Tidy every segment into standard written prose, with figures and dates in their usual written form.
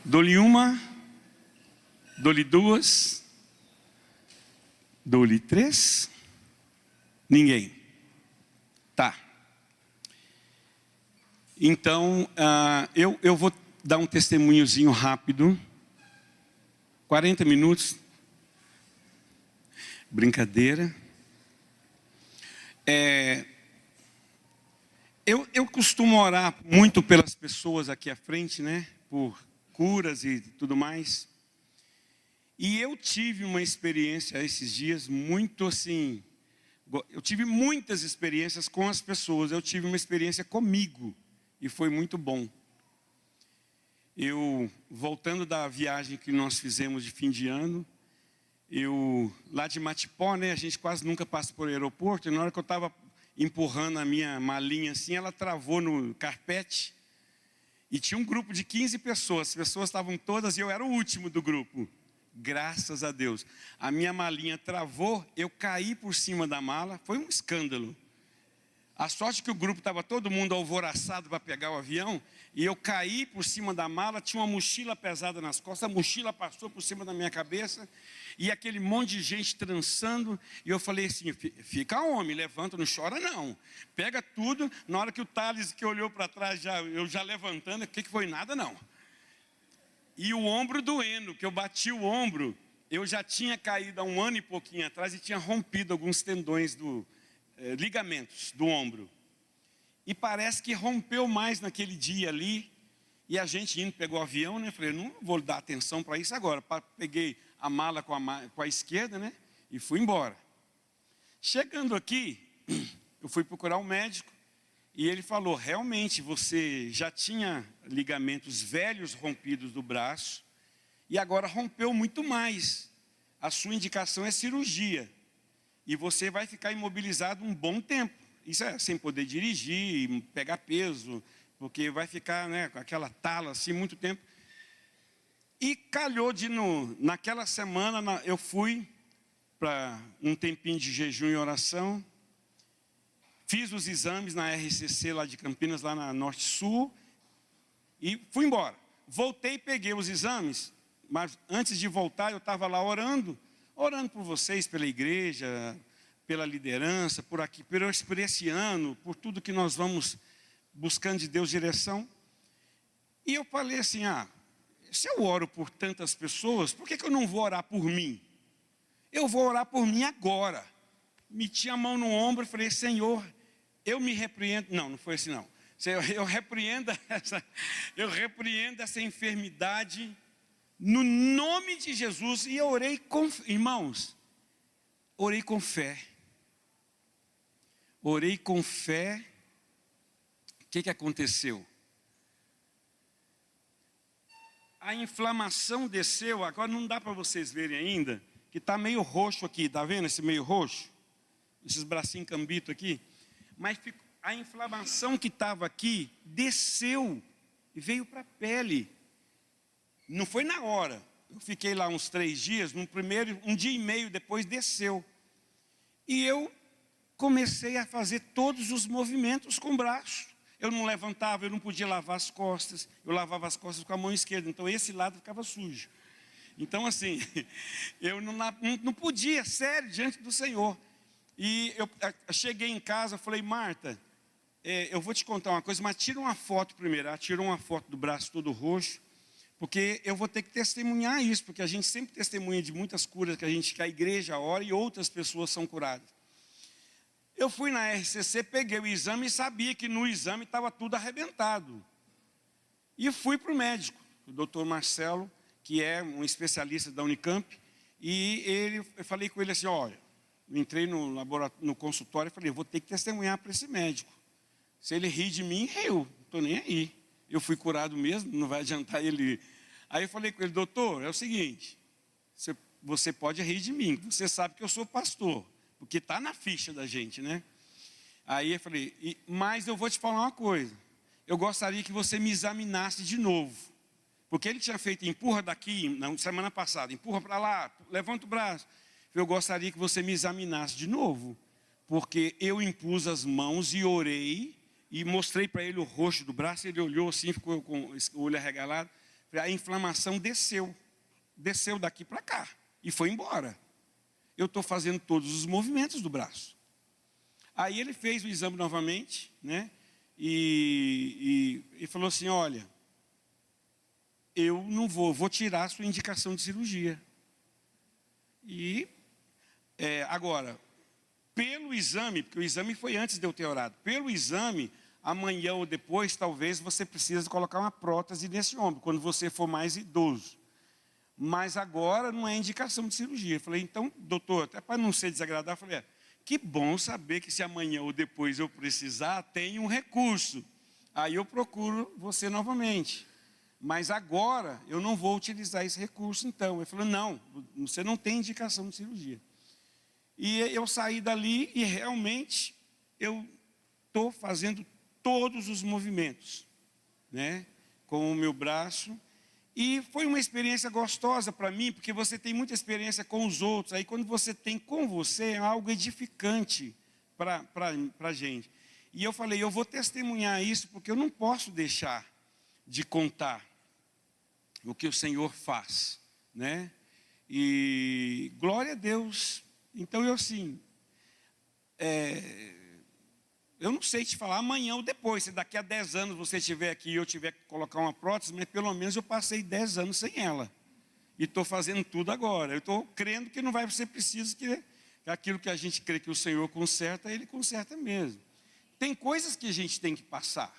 Dou-lhe uma, dou-lhe duas, dou-lhe três. Ninguém. Tá. Então, eu vou dar um testemunhozinho rápido. 40 minutos. Brincadeira. Eu costumo orar muito pelas pessoas aqui à frente, né? Por curas e tudo mais. E eu tive uma experiência esses dias muito assim. Eu tive muitas experiências com as pessoas. Eu tive uma experiência comigo e foi muito bom. Voltando da viagem que nós fizemos de fim de ano, lá de Matipó, né, a gente quase nunca passa por aeroporto, e na hora que eu estava empurrando a minha malinha assim, ela travou no carpete, e tinha um grupo de 15 pessoas, as pessoas estavam todas, e eu era o último do grupo. Graças a Deus. A minha malinha travou, eu caí por cima da mala, foi um escândalo. A sorte que o grupo estava todo mundo alvoroçado para pegar o avião, e eu caí por cima da mala, tinha uma mochila pesada nas costas, a mochila passou por cima da minha cabeça, e aquele monte de gente trançando, e eu falei assim, fica homem, levanta, não chora não. Pega tudo, na hora que o Thales, que olhou para trás, eu já levantando, o que foi nada não. E o ombro doendo, que eu bati o ombro, eu já tinha caído há 1 ano e pouquinho atrás, e tinha rompido alguns tendões ligamentos do ombro. E parece que rompeu mais naquele dia ali. E a gente indo, pegou o avião, né? Falei, não vou dar atenção para isso agora. Peguei a mala com a esquerda, né? E fui embora. Chegando aqui, eu fui procurar um médico. E ele falou, realmente você já tinha ligamentos velhos rompidos do braço. E agora rompeu muito mais. A sua indicação é cirurgia. E você vai ficar imobilizado um bom tempo. Isso é sem poder dirigir, pegar peso, porque vai ficar, né, com aquela tala assim muito tempo. E calhou naquela semana, eu fui para um tempinho de jejum e oração. Fiz os exames na RCC lá de Campinas, lá na Norte Sul. E fui embora. Voltei e peguei os exames. Mas antes de voltar, eu estava lá orando por vocês, pela igreja, pela liderança, por aqui, por esse ano, por tudo que nós vamos buscando de Deus direção. E eu falei assim, se eu oro por tantas pessoas, por que eu não vou orar por mim? Eu vou orar por mim agora. Meti a mão no ombro e falei, Senhor, eu me repreendo. Não foi assim não. Eu repreendo essa enfermidade no nome de Jesus. E eu orei irmãos, orei com fé. Orei com fé. O que aconteceu? A inflamação desceu, agora não dá para vocês verem ainda, que está meio roxo aqui, está vendo esse meio roxo? Esses bracinhos cambitos aqui. Mas a inflamação que estava aqui, desceu e veio para a pele. Não foi na hora. Eu fiquei lá uns 3 dias, um dia e meio depois desceu. E eu comecei a fazer todos os movimentos com o braço. Eu não levantava, eu não podia lavar as costas. Eu lavava as costas com a mão esquerda, então esse lado ficava sujo. Então assim, eu não podia, sério, diante do Senhor. E eu cheguei em casa, falei, Marta, eu vou te contar uma coisa, mas tira uma foto primeiro. Ela tirou uma foto do braço todo roxo, porque eu vou ter que testemunhar isso, porque a gente sempre testemunha de muitas curas que a igreja ora e outras pessoas são curadas. Eu fui na RCC, peguei o exame e sabia que no exame estava tudo arrebentado. E fui para o médico, o doutor Marcelo, que é um especialista da Unicamp, e eu falei com ele assim, olha, eu entrei no consultório e falei, eu vou ter que testemunhar para esse médico. Se ele rir de mim, eu não estou nem aí. Eu fui curado mesmo, não vai adiantar ele. Aí eu falei com ele, doutor, é o seguinte, você pode rir de mim, você sabe que eu sou pastor, porque está na ficha da gente, né? Aí eu falei, mas eu vou te falar uma coisa, eu gostaria que você me examinasse de novo. Porque ele tinha feito empurra daqui, na semana passada, empurra para lá, levanta o braço. Eu gostaria que você me examinasse de novo, porque eu impus as mãos e orei, e mostrei para ele o roxo do braço, ele olhou assim, ficou com o olho arregalado. A inflamação desceu daqui para cá e foi embora. Eu estou fazendo todos os movimentos do braço. Aí ele fez o exame novamente, né? E falou assim, olha, eu não vou tirar a sua indicação de cirurgia. E agora, pelo exame, porque o exame foi antes de eu ter orado, pelo exame, amanhã ou depois, talvez você precise colocar uma prótese nesse ombro, quando você for mais idoso. Mas agora não é indicação de cirurgia. Eu falei, então, doutor, até para não ser desagradável, eu falei, que bom saber que se amanhã ou depois eu precisar, tem um recurso. Aí eu procuro você novamente. Mas agora eu não vou utilizar esse recurso, então. Ele falou, não, você não tem indicação de cirurgia. E eu saí dali e realmente eu estou fazendo todos os movimentos, né, com o meu braço. E foi uma experiência gostosa para mim, porque você tem muita experiência com os outros. Aí quando você tem com você, é algo edificante para a gente. E eu falei, eu vou testemunhar isso, porque eu não posso deixar de contar o que o Senhor faz, né? E glória a Deus. Então eu assim, eu não sei te falar amanhã ou depois, se daqui a 10 anos você estiver aqui e eu tiver que colocar uma prótese, mas pelo menos eu passei 10 anos sem ela. E estou fazendo tudo agora. Eu estou crendo que não vai ser preciso que aquilo que a gente crê que o Senhor conserta, Ele conserta mesmo. Tem coisas que a gente tem que passar.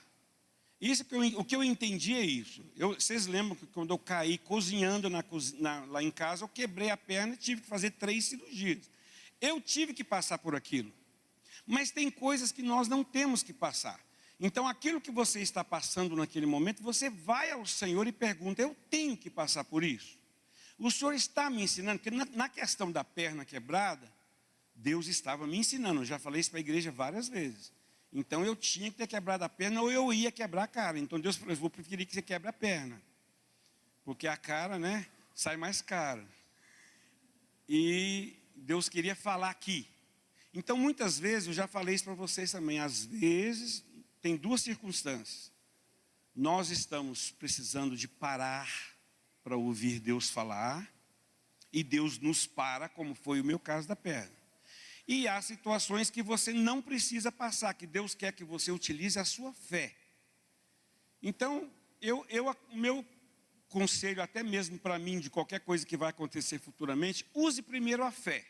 O que eu entendi é isso. Vocês lembram que quando eu caí cozinhando lá em casa, eu quebrei a perna e tive que fazer 3 cirurgias. Eu tive que passar por aquilo. Mas tem coisas que nós não temos que passar. Então, aquilo que você está passando naquele momento, você vai ao Senhor e pergunta, eu tenho que passar por isso? O Senhor está me ensinando, porque na questão da perna quebrada, Deus estava me ensinando. Eu já falei isso para a igreja várias vezes. Então, eu tinha que ter quebrado a perna ou eu ia quebrar a cara. Então, Deus falou, eu vou preferir que você quebre a perna. Porque a cara, né, sai mais cara. E Deus queria falar aqui. Então, muitas vezes, eu já falei isso para vocês também, às vezes, tem 2 circunstâncias. Nós estamos precisando de parar para ouvir Deus falar, e Deus nos para, como foi o meu caso da perna. E há situações que você não precisa passar, que Deus quer que você utilize a sua fé. Então, o meu conselho, até mesmo para mim, de qualquer coisa que vai acontecer futuramente, use primeiro a fé.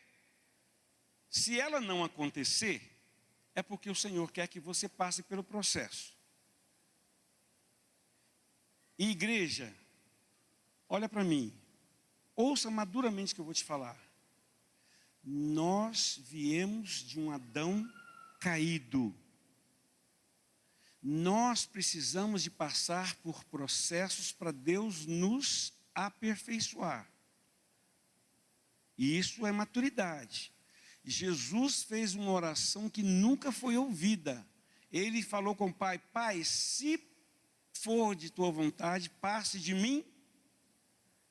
Se ela não acontecer, é porque o Senhor quer que você passe pelo processo. E igreja, olha para mim, ouça maduramente o que eu vou te falar. Nós viemos de um Adão caído. Nós precisamos de passar por processos para Deus nos aperfeiçoar. E isso é maturidade. Jesus fez uma oração que nunca foi ouvida. Ele falou com o Pai, Pai, se for de tua vontade, passe de mim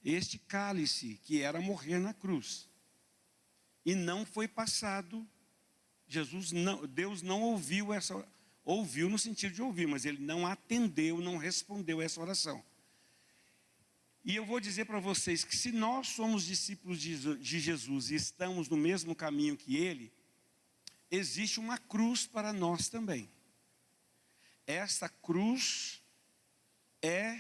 este cálice, que era morrer na cruz. E não foi passado. Deus não ouviu essa, ouviu no sentido de ouvir, mas Ele não atendeu, não respondeu essa oração. E eu vou dizer para vocês que se nós somos discípulos de Jesus e estamos no mesmo caminho que Ele, existe uma cruz para nós também. Essa cruz é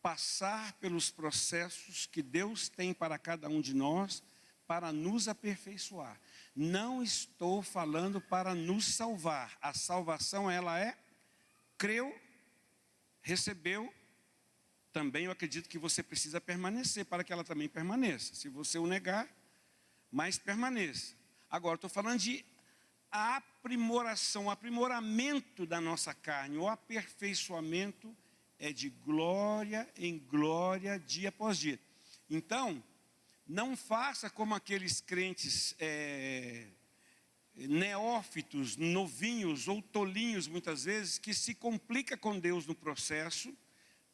passar pelos processos que Deus tem para cada um de nós, para nos aperfeiçoar. Não estou falando para nos salvar. A salvação, ela creu, recebeu. Também eu acredito que você precisa permanecer para que ela também permaneça. Se você o negar, mas permaneça. Agora, estou falando de aprimoração, o aprimoramento da nossa carne, o aperfeiçoamento é de glória em glória, dia após dia. Então, não faça como aqueles crentes neófitos, novinhos ou tolinhos, muitas vezes, que se complica com Deus no processo,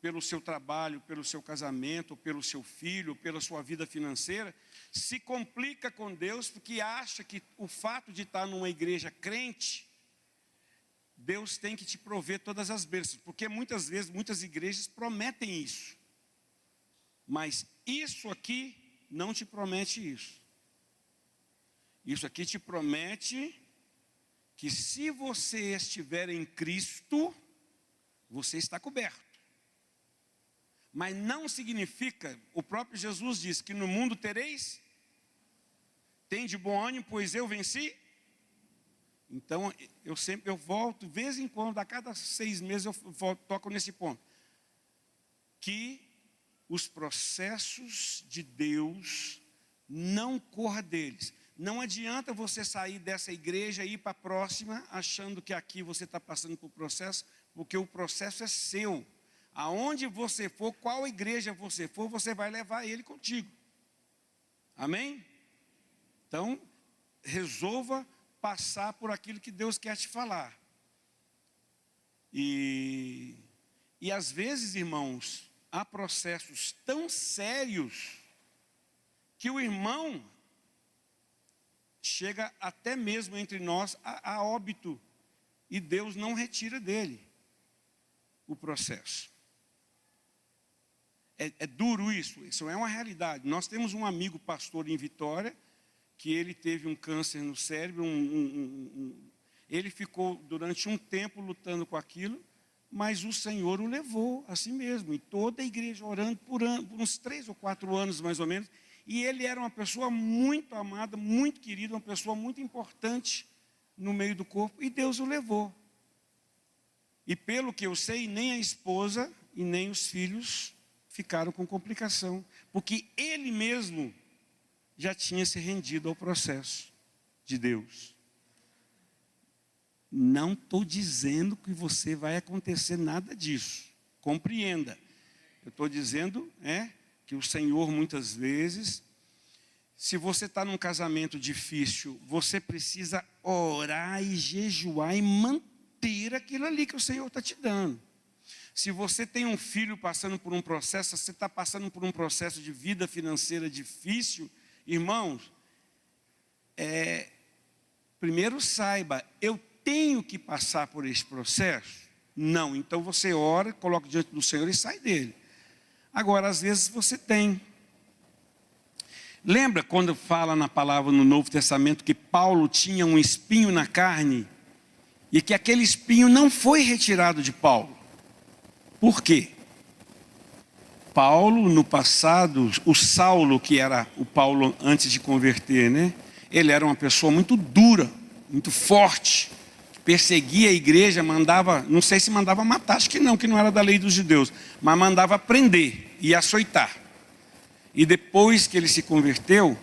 pelo seu trabalho, pelo seu casamento, pelo seu filho, pela sua vida financeira, se complica com Deus porque acha que o fato de estar numa igreja crente, Deus tem que te prover todas as bênçãos, porque muitas vezes, muitas igrejas prometem isso, mas isso aqui não te promete isso. Isso aqui te promete que se você estiver em Cristo, você está coberto. Mas não significa, o próprio Jesus disse que no mundo tereis, tem de bom ânimo, pois eu venci. Então, eu volto, de vez em quando, a cada 6 meses eu toco nesse ponto. Que os processos de Deus não corra deles. Não adianta você sair dessa igreja e ir para a próxima, achando que aqui você está passando por processo, porque o processo é seu. Aonde você for, qual igreja você for, você vai levar ele contigo. Amém? Então, resolva passar por aquilo que Deus quer te falar. E às vezes, irmãos, há processos tão sérios que o irmão chega até mesmo entre nós a óbito, e Deus não retira dele o processo. É duro isso é uma realidade. Nós temos um amigo pastor em Vitória, que ele teve um câncer no cérebro, ele ficou durante um tempo lutando com aquilo, mas o Senhor o levou a si mesmo, e toda a igreja orando por uns 3 ou 4 anos mais ou menos, e ele era uma pessoa muito amada, muito querida, uma pessoa muito importante no meio do corpo, e Deus o levou. E pelo que eu sei, nem a esposa e nem os filhos ficaram com complicação, porque ele mesmo já tinha se rendido ao processo de Deus. Não estou dizendo que você vai acontecer nada disso, compreenda. Eu estou dizendo que o Senhor muitas vezes, se você está num casamento difícil, você precisa orar e jejuar e manter aquilo ali que o Senhor está te dando. Se você tem um filho passando por um processo, você está passando por um processo de vida financeira difícil, irmãos, primeiro saiba, eu tenho que passar por esse processo? Não, então você ora, coloca diante do Senhor e sai dele. Agora, às vezes você tem. Lembra quando fala na palavra no Novo Testamento que Paulo tinha um espinho na carne e que aquele espinho não foi retirado de Paulo? Por quê? Paulo, no passado, o Saulo, que era o Paulo antes de converter, ele era uma pessoa muito dura, muito forte, que perseguia a igreja, mandava, não sei se mandava matar, acho que não era da lei dos judeus, mas mandava prender e açoitar. E depois que ele se converteu,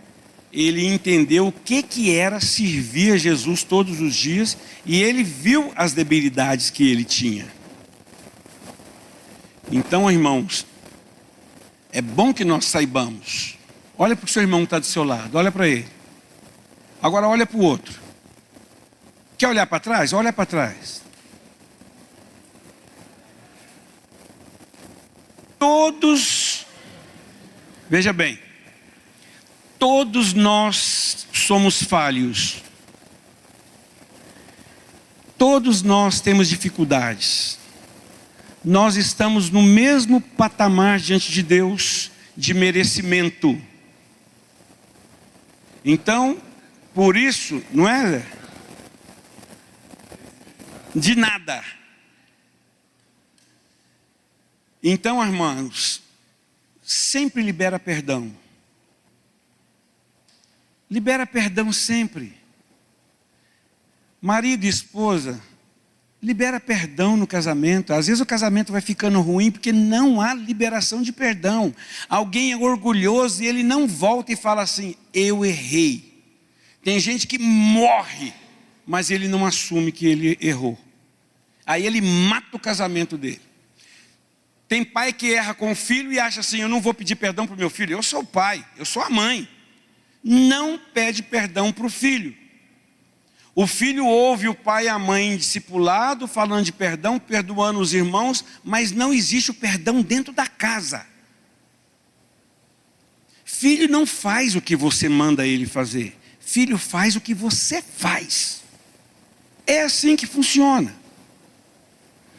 ele entendeu o que era servir a Jesus todos os dias, e ele viu as debilidades que ele tinha. Então, irmãos, é bom que nós saibamos. Olha para o seu irmão que está do seu lado, olha para ele. Agora olha para o outro. Quer olhar para trás? Olha para trás. Todos, veja bem, todos nós somos falhos. Todos nós temos dificuldades. Nós estamos no mesmo patamar diante de Deus de merecimento. Então, por isso, não é de nada. Então, irmãos, sempre libera perdão. Libera perdão sempre. Marido e esposa, libera perdão no casamento. Às vezes o casamento vai ficando ruim porque não há liberação de perdão. Alguém é orgulhoso e ele não volta e fala assim: eu errei. Tem gente que morre, mas ele não assume que ele errou. Aí ele mata o casamento dele. Tem pai que erra com o filho e acha assim: eu não vou pedir perdão para o meu filho. Eu sou o pai, eu sou a mãe. Não pede perdão para o filho. O filho ouve o pai e a mãe discipulado, falando de perdão, perdoando os irmãos, mas não existe o perdão dentro da casa. Filho não faz o que você manda ele fazer. Filho faz o que você faz. É assim que funciona.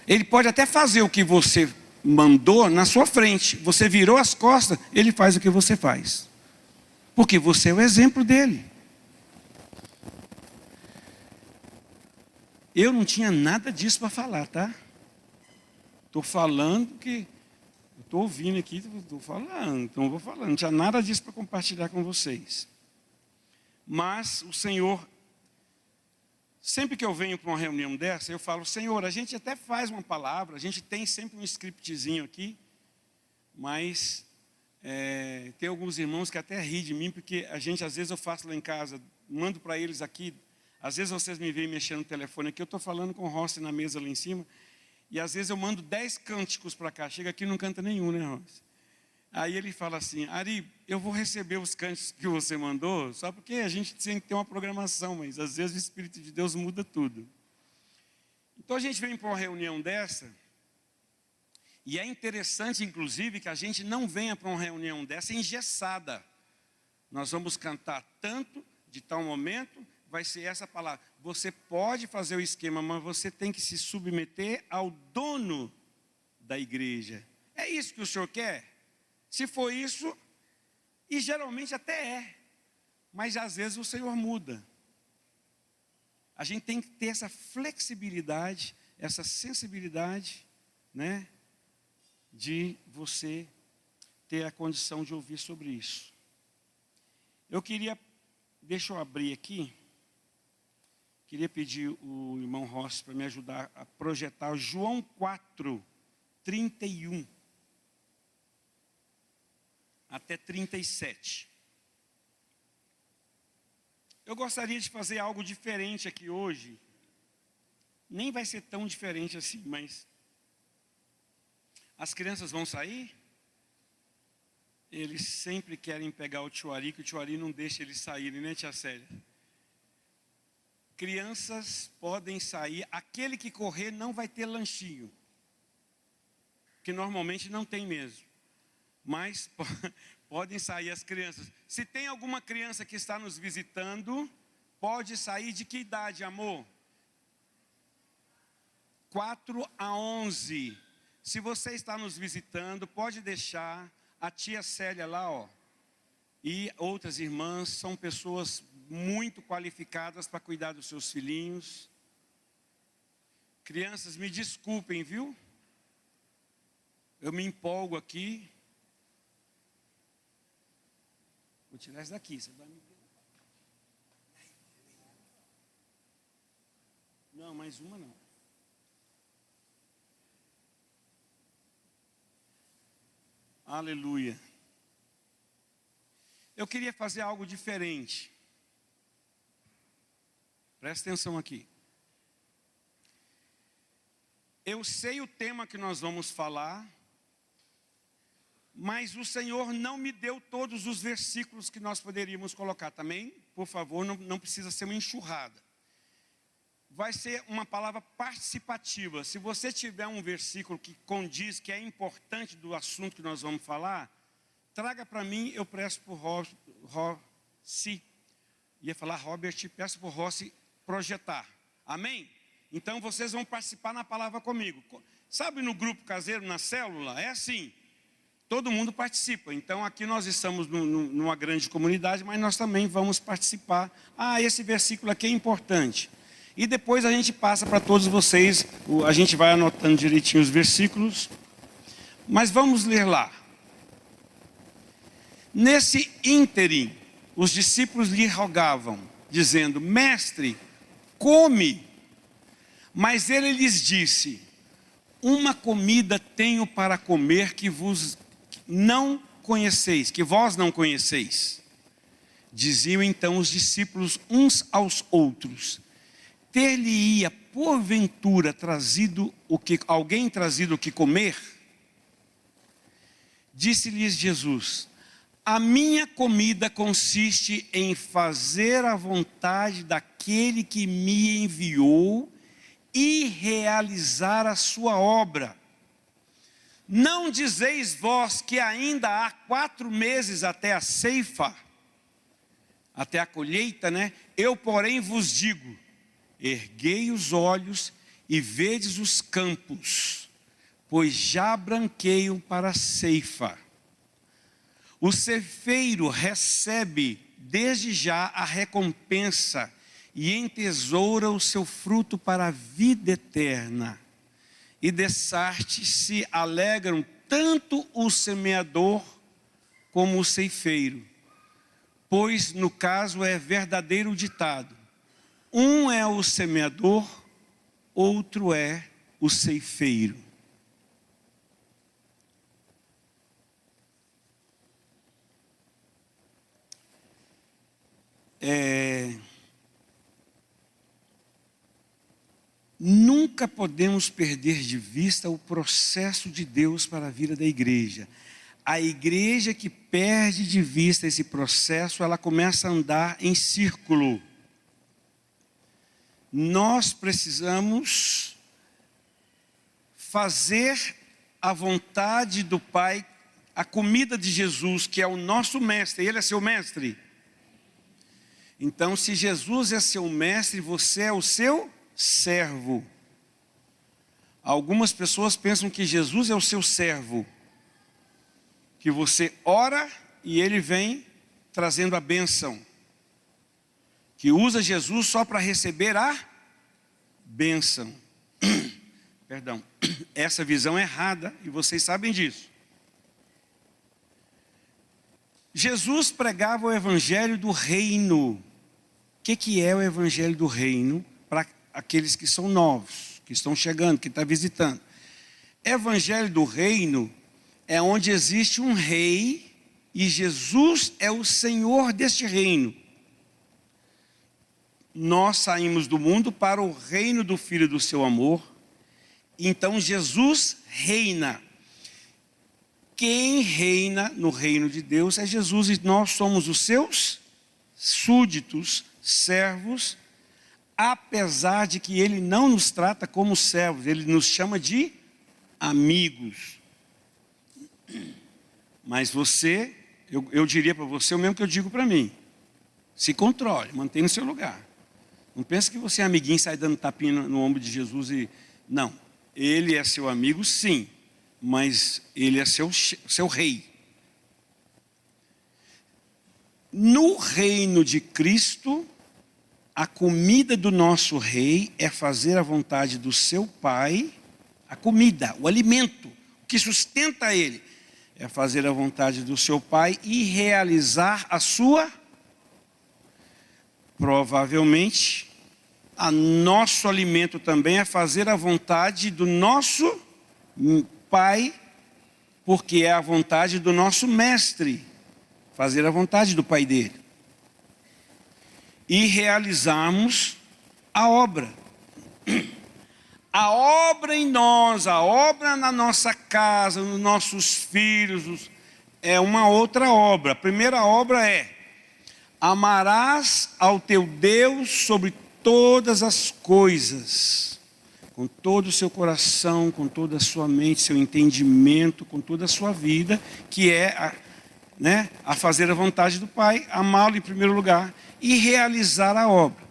Ele pode até fazer o que você mandou na sua frente. Você virou as costas, ele faz o que você faz. Porque você é o exemplo dele. Eu não tinha nada disso para falar, tá? Estou falando que... Estou ouvindo aqui, estou falando, então vou falando. Não tinha nada disso para compartilhar com vocês. Mas o Senhor... Sempre que eu venho para uma reunião dessa, eu falo, Senhor, a gente até faz uma palavra, a gente tem sempre um scriptzinho aqui, mas tem alguns irmãos que até riem de mim, porque a gente, às vezes eu faço lá em casa, mando para eles aqui, às vezes vocês me veem mexendo no telefone aqui, eu estou falando com o Rossi na mesa lá em cima, e às vezes eu mando 10 cânticos para cá, chega aqui e não canta nenhum, né, Rossi? Aí ele fala assim, Ari, eu vou receber os cânticos que você mandou, só porque a gente tem que ter uma programação, mas às vezes o Espírito de Deus muda tudo. Então a gente vem para uma reunião dessa, e é interessante, inclusive, que a gente não venha para uma reunião dessa engessada. Nós vamos cantar tanto, de tal momento, vai ser essa palavra. Você pode fazer o esquema, mas você tem que se submeter ao dono da igreja. É isso que o Senhor quer? Se for isso, e geralmente até é, mas às vezes o Senhor muda. A gente tem que ter essa flexibilidade, essa sensibilidade, né, de você ter a condição de ouvir sobre isso. Eu queria, deixa eu abrir aqui, queria pedir o irmão Rossi para me ajudar a projetar João 4, 31. Até 37. Eu gostaria de fazer algo diferente aqui hoje. Nem vai ser tão diferente assim, mas... As crianças vão sair? Eles sempre querem pegar o tio Ari, que o tio Ari não deixa eles saírem, né, tia Célia? Crianças podem sair. Aquele que correr não vai ter lanchinho. Que normalmente não tem mesmo. Mas podem sair as crianças. Se tem alguma criança que está nos visitando, pode sair de que idade, amor? 4 a 11. Se você está nos visitando, pode deixar a tia Célia lá, ó. E outras irmãs, são pessoas muito qualificadas para cuidar dos seus filhinhos. Crianças, me desculpem, viu? Eu me empolgo aqui. Vou tirar isso daqui, você vai me... Não, mais uma não. Aleluia. Eu queria fazer algo diferente. Presta atenção aqui. Eu sei o tema que nós vamos falar, mas o Senhor não me deu todos os versículos que nós poderíamos colocar. Também, por favor, não precisa ser uma enxurrada. Vai ser uma palavra participativa. Se você tiver um versículo que condiz, que é importante do assunto que nós vamos falar, traga para mim, eu peço para o Rossi, ia falar Robert, peço para o Rossi projetar. Amém? Então vocês vão participar na palavra comigo. Sabe no grupo caseiro, na célula? É assim. Todo mundo participa. Então aqui nós estamos numa grande comunidade, mas nós também vamos participar. Ah, esse versículo aqui é importante. E depois a gente passa para todos vocês, a gente vai anotando direitinho os versículos. Mas vamos ler lá. Nesse ínterim, os discípulos lhe rogavam, dizendo, mestre, come. Mas ele lhes disse, uma comida tenho para comer que vos não conheceis, que vós não conheceis. Diziam então os discípulos uns aos outros, ter-lhe-ia porventura alguém trazido o que comer? Disse-lhes Jesus, a minha comida consiste em fazer a vontade daquele que me enviou e realizar a sua obra. Não dizeis vós que ainda há 4 meses até a ceifa, até a colheita, né? Eu, porém, vos digo, erguei os olhos e vedes os campos, pois já branqueiam para a ceifa. O ceifeiro recebe desde já a recompensa e entesoura o seu fruto para a vida eterna. E dessarte se alegram tanto o semeador como o ceifeiro. Pois no caso é verdadeiro o ditado: um é o semeador, outro é o ceifeiro. Nunca podemos perder de vista o processo de Deus para a vida da igreja. A igreja que perde de vista esse processo, ela começa a andar em círculo. Nós precisamos fazer a vontade do Pai, a comida de Jesus, que é o nosso mestre. Ele é seu mestre. Então, se Jesus é seu mestre, você é o seu servo. Algumas pessoas pensam que Jesus é o seu servo, que você ora e ele vem trazendo a bênção, que usa Jesus só para receber a bênção. Perdão, essa visão é errada e vocês sabem disso. Jesus pregava o evangelho do reino. O que é o evangelho do reino para aqueles que são novos, que estão chegando, que estão visitando? Evangelho do reino é onde existe um rei e Jesus é o Senhor deste reino. Nós saímos do mundo para o reino do Filho do seu amor. Então Jesus reina. Quem reina no reino de Deus é Jesus e nós somos os seus súditos, servos, apesar de que ele não nos trata como servos, ele nos chama de amigos. Mas você, eu diria para você o mesmo que eu digo para mim: se controle, mantenha no seu lugar. Não pense que você é amiguinho e sai dando tapinha no ombro de Jesus e... Não, ele é seu amigo sim, mas ele é seu rei. No reino de Cristo, a comida do nosso rei é fazer a vontade do seu Pai. A comida, o alimento, o que sustenta ele, é fazer a vontade do seu Pai e realizar a sua. Provavelmente, nosso alimento também é fazer a vontade do nosso Pai, porque é a vontade do nosso mestre, fazer a vontade do Pai dele. E realizarmos a obra. A obra em nós, a obra na nossa casa, nos nossos filhos, é uma outra obra. A primeira obra é: amarás ao teu Deus sobre todas as coisas, com todo o seu coração, com toda a sua mente, seu entendimento, com toda a sua vida, que é a fazer a vontade do Pai, amá-lo em primeiro lugar e realizar a obra.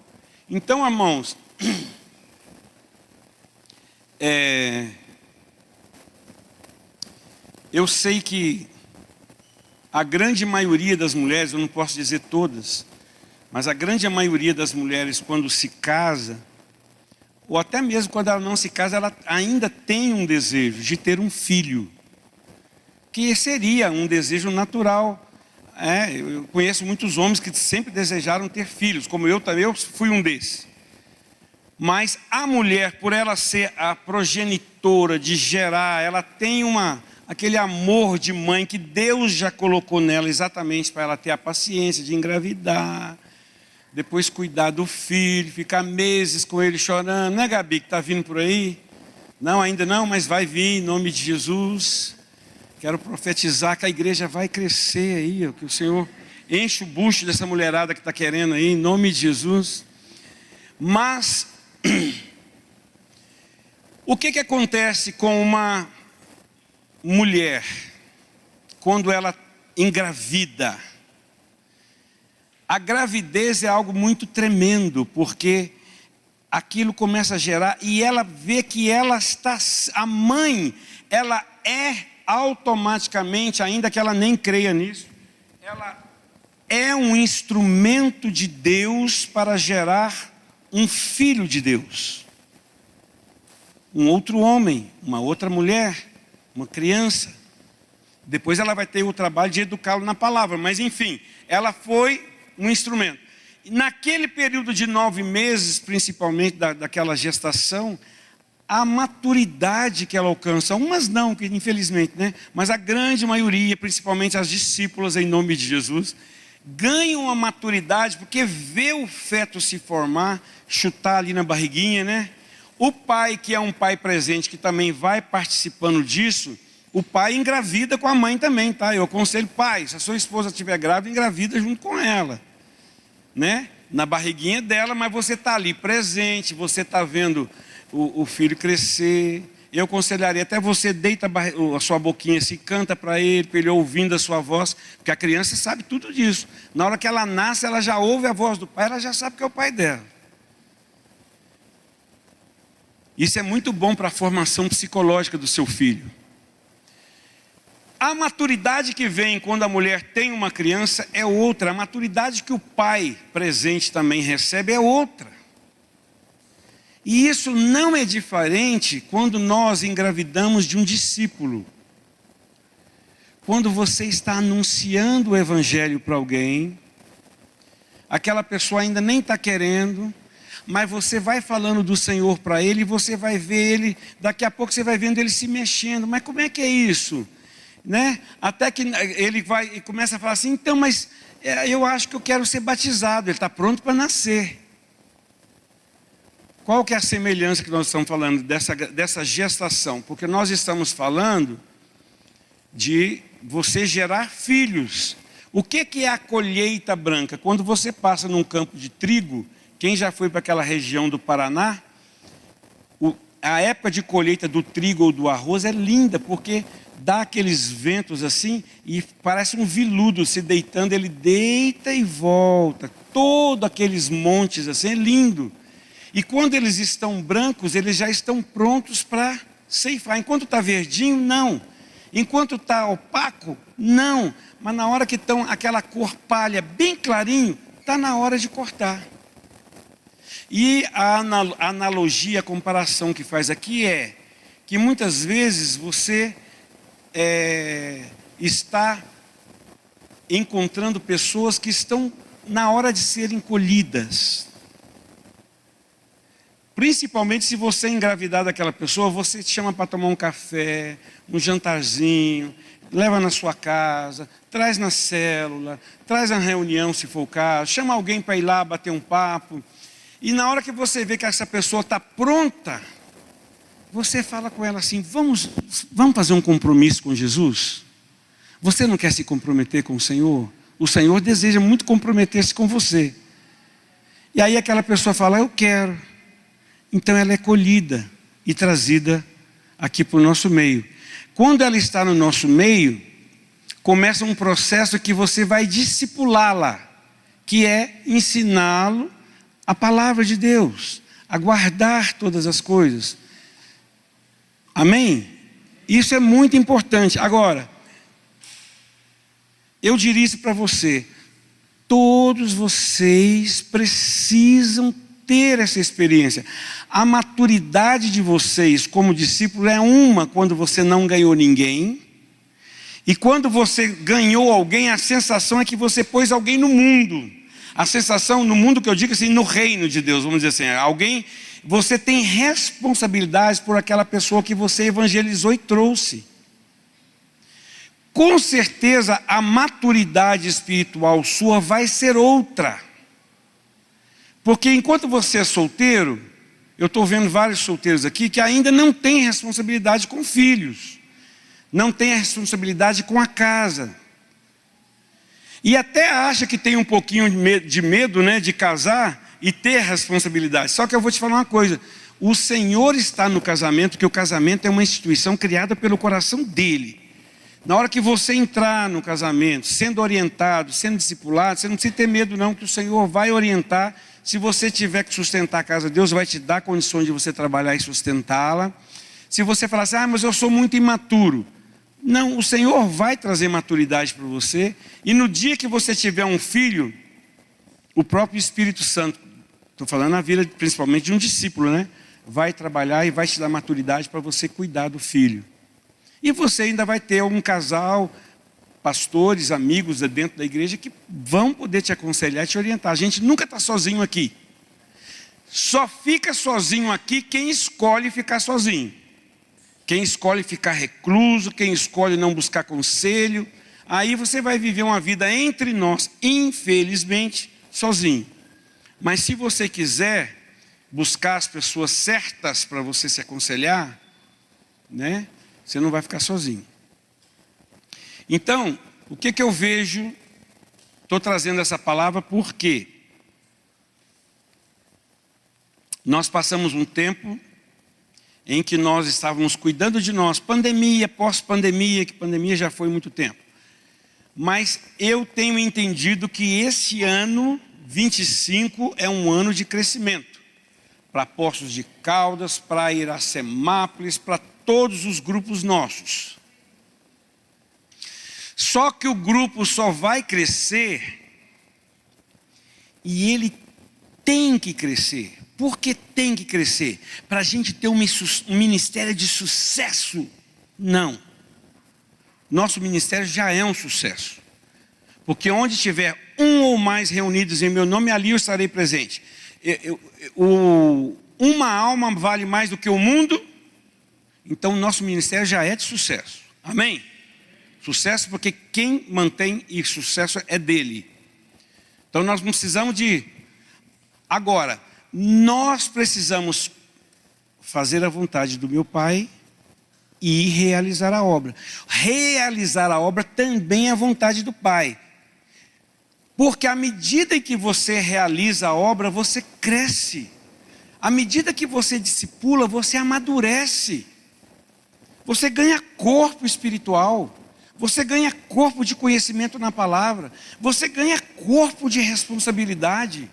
Então, irmãos, eu sei que a grande maioria das mulheres, eu não posso dizer todas, mas a grande maioria das mulheres, quando se casa, ou até mesmo quando ela não se casa, ela ainda tem um desejo de ter um filho, que seria um desejo natural. Eu conheço muitos homens que sempre desejaram ter filhos, como eu também, eu fui um desses. Mas a mulher, por ela ser a progenitora de gerar, ela tem aquele amor de mãe que Deus já colocou nela exatamente para ela ter a paciência de engravidar, depois cuidar do filho, ficar meses com ele chorando. Não é, Gabi, que está vindo por aí? Não, ainda não, mas vai vir em nome de Jesus. Quero profetizar que a igreja vai crescer aí, que o Senhor enche o bucho dessa mulherada que está querendo aí, em nome de Jesus. Mas o que acontece com uma mulher quando ela engravida? A gravidez é algo muito tremendo, porque aquilo começa a gerar, e ela vê que ela está, a mãe, ela é automaticamente, ainda que ela nem creia nisso, ela é um instrumento de Deus para gerar um filho de Deus. Um outro homem, uma outra mulher, uma criança. Depois ela vai ter o trabalho de educá-lo na palavra, mas enfim, ela foi um instrumento. Naquele período de 9 meses, principalmente daquela gestação, a maturidade que ela alcança, umas não, que infelizmente, né? Mas a grande maioria, principalmente as discípulas em nome de Jesus, ganham a maturidade porque vê o feto se formar, chutar ali na barriguinha, né? O pai, que é um pai presente, que também vai participando disso, o pai engravida com a mãe também, tá? Eu aconselho, pai, se a sua esposa estiver grávida, engravida junto com ela, né? Na barriguinha dela, mas você está ali presente, você está vendo o filho crescer. Eu aconselharia, até você deita a sua boquinha assim, canta para ele ouvindo a sua voz, porque a criança sabe tudo disso. Na hora que ela nasce, ela já ouve a voz do pai, ela já sabe que é o pai dela. Isso é muito bom para a formação psicológica do seu filho. A maturidade que vem quando a mulher tem uma criança é outra. A maturidade que o pai presente também recebe é outra. E isso não é diferente quando nós engravidamos de um discípulo. Quando você está anunciando o evangelho para alguém, aquela pessoa ainda nem está querendo, mas você vai falando do Senhor para ele, e você vai ver ele, daqui a pouco você vai vendo ele se mexendo. Mas como é que é isso? Né? Até que ele vai e começa a falar assim, então, mas eu acho que eu quero ser batizado, ele está pronto para nascer. Qual que é a semelhança que nós estamos falando dessa gestação? Porque nós estamos falando de você gerar filhos. O que é a colheita branca? Quando você passa num campo de trigo, quem já foi para aquela região do Paraná, a época de colheita do trigo ou do arroz é linda, porque dá aqueles ventos assim, e parece um viludo se deitando, ele deita e volta, todos aqueles montes assim, é lindo. E quando eles estão brancos, eles já estão prontos para ceifar. Enquanto está verdinho, não. Enquanto está opaco, não. Mas na hora que estão aquela cor palha bem clarinho, está na hora de cortar. E a analogia, a comparação que faz aqui é que muitas vezes você está encontrando pessoas que estão na hora de serem colhidas. Principalmente se você engravidar daquela pessoa, você te chama para tomar um café, um jantarzinho, leva na sua casa, traz na célula, traz na reunião se for o caso, chama alguém para ir lá bater um papo. E na hora que você vê que essa pessoa está pronta, você fala com ela assim, vamos fazer um compromisso com Jesus? Você não quer se comprometer com o Senhor? O Senhor deseja muito comprometer-se com você. E aí aquela pessoa fala, eu quero. Então ela é colhida e trazida aqui para o nosso meio. Quando ela está no nosso meio, começa um processo que você vai discipulá-la, que é ensiná-lo a palavra de Deus, a guardar todas as coisas. Amém? Isso é muito importante. Agora, eu diria isso para você, todos vocês precisam ter essa experiência. A maturidade de vocês como discípulo é uma quando você não ganhou ninguém, e quando você ganhou alguém, a sensação é que você pôs alguém no mundo. A sensação no mundo que eu digo assim, no reino de Deus, vamos dizer assim, alguém, você tem responsabilidade por aquela pessoa que você evangelizou e trouxe. Com certeza a maturidade espiritual sua vai ser outra. Porque enquanto você é solteiro, eu estou vendo vários solteiros aqui que ainda não têm responsabilidade com filhos, não têm a responsabilidade com a casa. E até acha que tem um pouquinho de medo, né, de casar e ter responsabilidade. Só que eu vou te falar uma coisa, o Senhor está no casamento, porque o casamento é uma instituição criada pelo coração dele. Na hora que você entrar no casamento, sendo orientado, sendo discipulado, você não precisa ter medo não, que o Senhor vai orientar Se você tiver que sustentar a casa, Deus vai te dar condições de você trabalhar e sustentá-la. Se você falar assim, mas eu sou muito imaturo. Não, o Senhor vai trazer maturidade para você. E no dia que você tiver um filho, o próprio Espírito Santo, estou falando na vida principalmente de um discípulo, né? Vai trabalhar e vai te dar maturidade para você cuidar do filho. E você ainda vai ter um casal, pastores, amigos dentro da igreja que vão poder te aconselhar e te orientar. A gente nunca está sozinho aqui. Só fica sozinho aqui quem escolhe ficar sozinho. Quem escolhe ficar recluso, quem escolhe não buscar conselho. Aí você vai viver uma vida entre nós, infelizmente, sozinho. Mas se você quiser buscar as pessoas certas para você se aconselhar, né? Você não vai ficar sozinho. Então, o que eu vejo? Estou trazendo essa palavra porque nós passamos um tempo em que nós estávamos cuidando de nós, pandemia, pós-pandemia, que pandemia já foi muito tempo. Mas eu tenho entendido que esse ano, 25, é um ano de crescimento. Para Poços de Caldas, para Iracemápolis, para todos os grupos nossos. Só que o grupo só vai crescer e ele tem que crescer. Por que tem que crescer? Para a gente ter um ministério de sucesso? Não. Nosso ministério já é um sucesso. Porque onde tiver um ou mais reunidos em meu nome, ali eu estarei presente. Uma alma vale mais do que o mundo. Então o nosso ministério já é de sucesso. Amém? Sucesso porque quem mantém e sucesso é dele. Então nós não precisamos de... Agora, nós precisamos fazer a vontade do meu Pai e realizar a obra. Realizar a obra também é a vontade do Pai. Porque à medida em que você realiza a obra, você cresce. À medida que você discipula, você amadurece. Você ganha corpo espiritual. Você ganha corpo de conhecimento na palavra. Você ganha corpo de responsabilidade.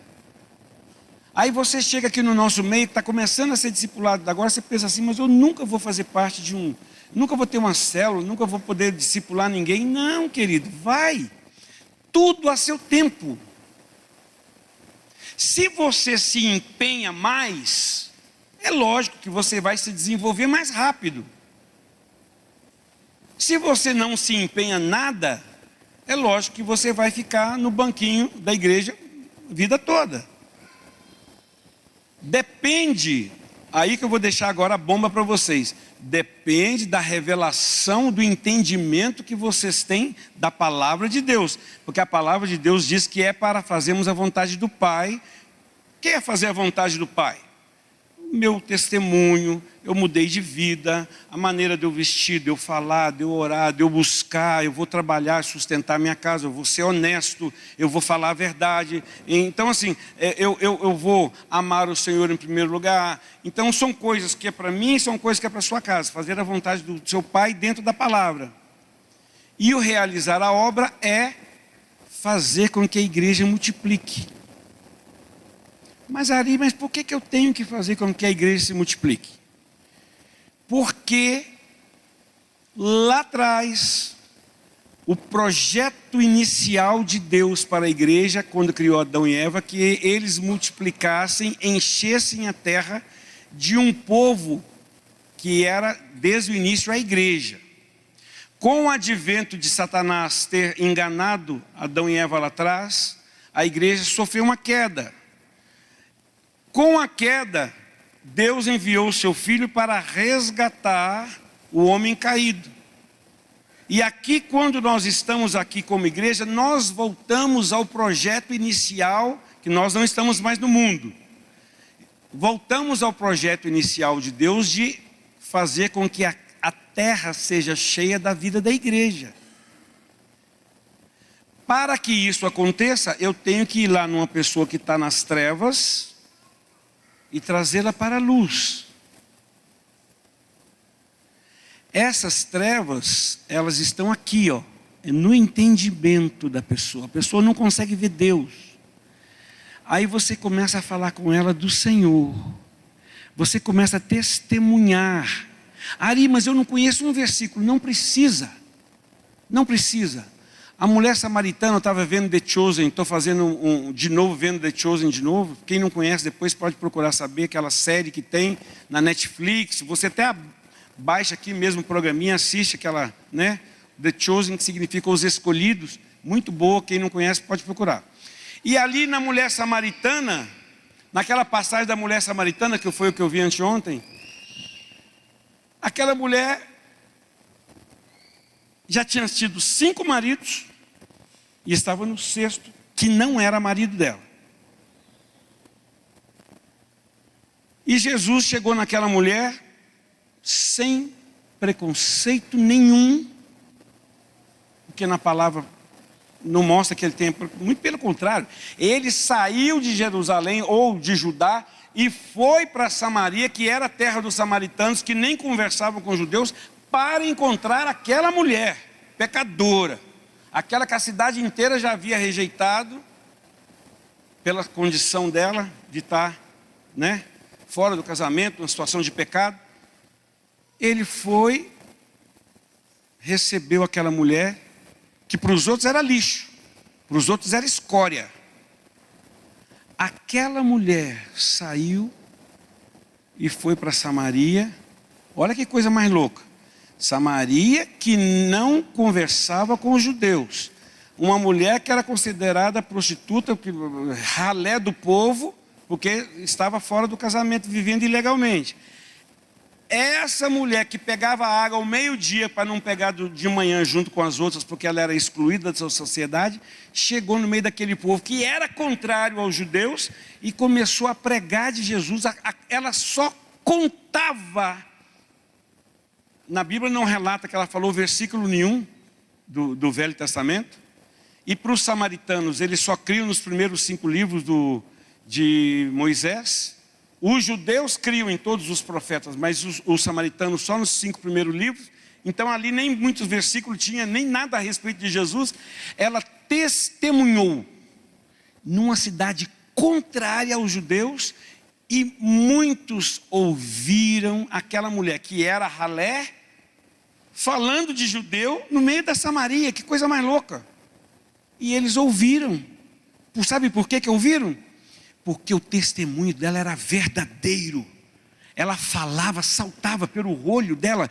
Aí você chega aqui no nosso meio, que está começando a ser discipulado. Agora você pensa assim, mas eu nunca vou fazer parte de nunca vou ter uma célula, nunca vou poder discipular ninguém. Não, querido, vai. Tudo a seu tempo. Se você se empenha mais, é lógico que você vai se desenvolver mais rápido. Se você não se empenha nada, é lógico que você vai ficar no banquinho da igreja a vida toda. Depende, aí que eu vou deixar agora a bomba para vocês. Depende da revelação, do entendimento que vocês têm da palavra de Deus. Porque a palavra de Deus diz que é para fazermos a vontade do Pai. O que é fazer a vontade do Pai? Meu testemunho, eu mudei de vida, a maneira de eu vestir, de eu falar, de eu orar, de eu buscar, eu vou trabalhar, sustentar minha casa, eu vou ser honesto, eu vou falar a verdade. Então assim, eu vou amar o Senhor em primeiro lugar. Então são coisas que é para mim, são coisas que é para a sua casa, fazer a vontade do seu Pai dentro da palavra. E o realizar a obra é fazer com que a igreja multiplique. Mas Ari, mas por que eu tenho que fazer com que a igreja se multiplique? Porque lá atrás, o projeto inicial de Deus para a igreja, quando criou Adão e Eva, que eles multiplicassem, enchessem a terra de um povo que era desde o início a igreja. Com o advento de Satanás ter enganado Adão e Eva lá atrás, a igreja sofreu uma queda. Com a queda, Deus enviou o seu Filho para resgatar o homem caído. E aqui, quando nós estamos aqui como igreja, nós voltamos ao projeto inicial, que nós não estamos mais no mundo. Voltamos ao projeto inicial de Deus de fazer com que a terra seja cheia da vida da igreja. Para que isso aconteça, eu tenho que ir lá numa pessoa que está nas trevas e trazê-la para a luz. Essas trevas, elas estão aqui, no entendimento da pessoa. A pessoa não consegue ver Deus. Aí você começa a falar com ela do Senhor. Você começa a testemunhar. Ari, mas eu não conheço um versículo. Não precisa. Não precisa. A mulher samaritana, eu estava vendo The Chosen, estou fazendo de novo, vendo The Chosen de novo. Quem não conhece, depois pode procurar saber, aquela série que tem na Netflix. Você até baixa aqui mesmo o programinha, assiste aquela, né? The Chosen, que significa os escolhidos. Muito boa, quem não conhece pode procurar. E ali na mulher samaritana, naquela passagem da mulher samaritana, que foi o que eu vi anteontem, aquela mulher já tinha tido 5 maridos e estava no 6º, que não era marido dela. E Jesus chegou naquela mulher sem preconceito nenhum, porque na palavra não mostra que ele tem, muito pelo contrário, ele saiu de Jerusalém ou de Judá e foi para Samaria, que era a terra dos samaritanos, que nem conversavam com os judeus, para encontrar aquela mulher pecadora, aquela que a cidade inteira já havia rejeitado, pela condição dela de estar, né, fora do casamento, numa situação de pecado. Ele foi, recebeu aquela mulher, que para os outros era lixo, para os outros era escória. Aquela mulher saiu e foi para Samaria. Olha que coisa mais louca. Samaria, que não conversava com os judeus. Uma mulher que era considerada prostituta, ralé do povo, porque estava fora do casamento, vivendo ilegalmente. Essa mulher que pegava água ao meio-dia para não pegar de manhã junto com as outras, porque ela era excluída da sua sociedade, chegou no meio daquele povo que era contrário aos judeus e começou a pregar de Jesus. Ela só contava. Na Bíblia não relata que ela falou versículo nenhum do Velho Testamento. E para os samaritanos, eles só criam nos primeiros 5 livros de Moisés. Os judeus criam em todos os profetas, mas os samaritanos só nos 5 primeiros livros. Então ali nem muitos versículos tinha, nem nada a respeito de Jesus. Ela testemunhou numa cidade contrária aos judeus, e muitos ouviram aquela mulher que era ralé, falando de judeu no meio da Samaria. Que coisa mais louca. E eles ouviram. Sabe por que ouviram? Porque o testemunho dela era verdadeiro. Ela falava, saltava pelo olho dela,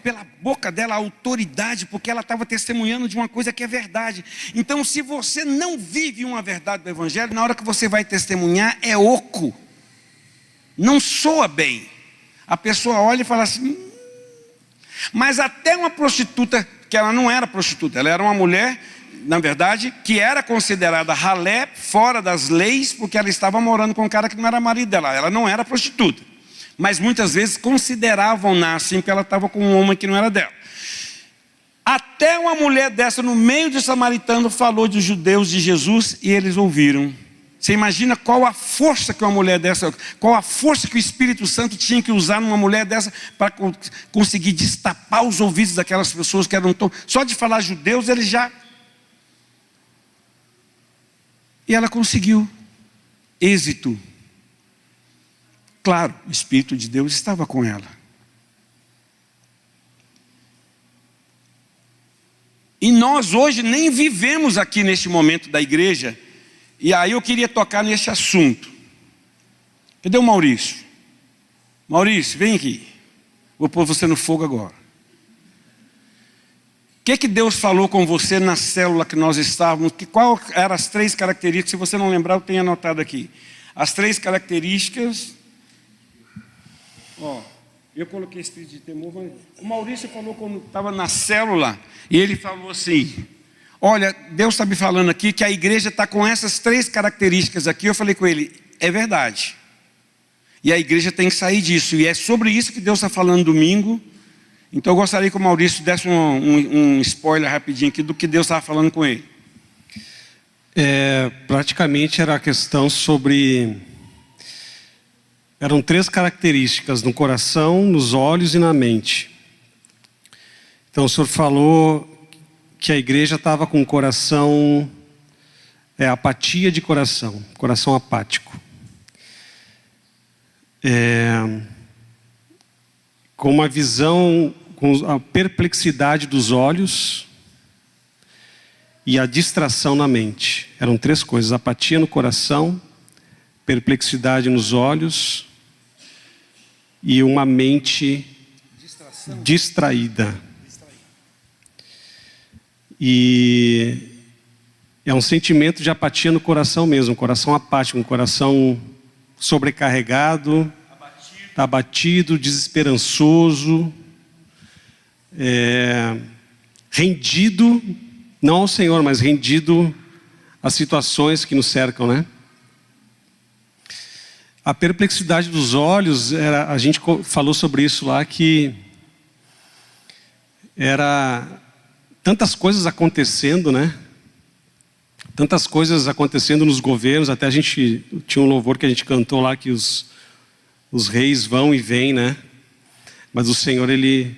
pela boca dela, a autoridade, porque ela estava testemunhando de uma coisa que é verdade. Então, se você não vive uma verdade do Evangelho, na hora que você vai testemunhar, é oco. Não soa bem. A pessoa olha e fala assim. Mas até uma prostituta, que ela não era prostituta, ela era uma mulher, na verdade, que era considerada ralé, fora das leis, porque ela estava morando com um cara que não era marido dela. Ela não era prostituta, mas muitas vezes consideravam-na assim, porque ela estava com um homem que não era dela. Até uma mulher dessa, no meio de samaritano, falou dos judeus de Jesus, e eles ouviram. Você imagina qual a força que uma mulher dessa, qual a força que o Espírito Santo tinha que usar numa mulher dessa para conseguir destapar os ouvidos daquelas pessoas que eram tão... Só de falar judeus, eles já... E ela conseguiu êxito. Claro, o Espírito de Deus estava com ela. E nós hoje nem vivemos aqui neste momento da igreja. E aí eu queria tocar nesse assunto. Cadê o Maurício? Maurício, vem aqui. Vou pôr você no fogo agora. O que Deus falou com você na célula que nós estávamos? Qual eram as 3 características? Se você não lembrar, eu tenho anotado aqui. As 3 características. Eu coloquei espírito de temor. Mas o Maurício falou quando estava na célula. E ele falou assim... Olha, Deus está me falando aqui que a igreja está com essas 3 características aqui. Eu falei com ele, é verdade. E a igreja tem que sair disso. E é sobre isso que Deus está falando domingo. Então eu gostaria que o Maurício desse um spoiler rapidinho aqui do que Deus estava falando com ele. Praticamente era a questão sobre... Eram 3 características, no coração, nos olhos e na mente. Então o senhor falou... que a igreja estava com o coração é a apatia de coração, coração apático. Com uma visão, com a perplexidade dos olhos e a distração na mente. Eram 3 coisas: apatia no coração, perplexidade nos olhos e uma mente distraída. E é um sentimento de apatia no coração mesmo, um coração apático, um coração sobrecarregado, abatido, desesperançoso, rendido, não ao Senhor, mas rendido às situações que nos cercam, né? A perplexidade dos olhos, a gente falou sobre isso lá, que era tantas coisas acontecendo, né? Tantas coisas acontecendo nos governos. Até a gente tinha um louvor que a gente cantou lá, que os reis vão e vêm, né? Mas o Senhor, Ele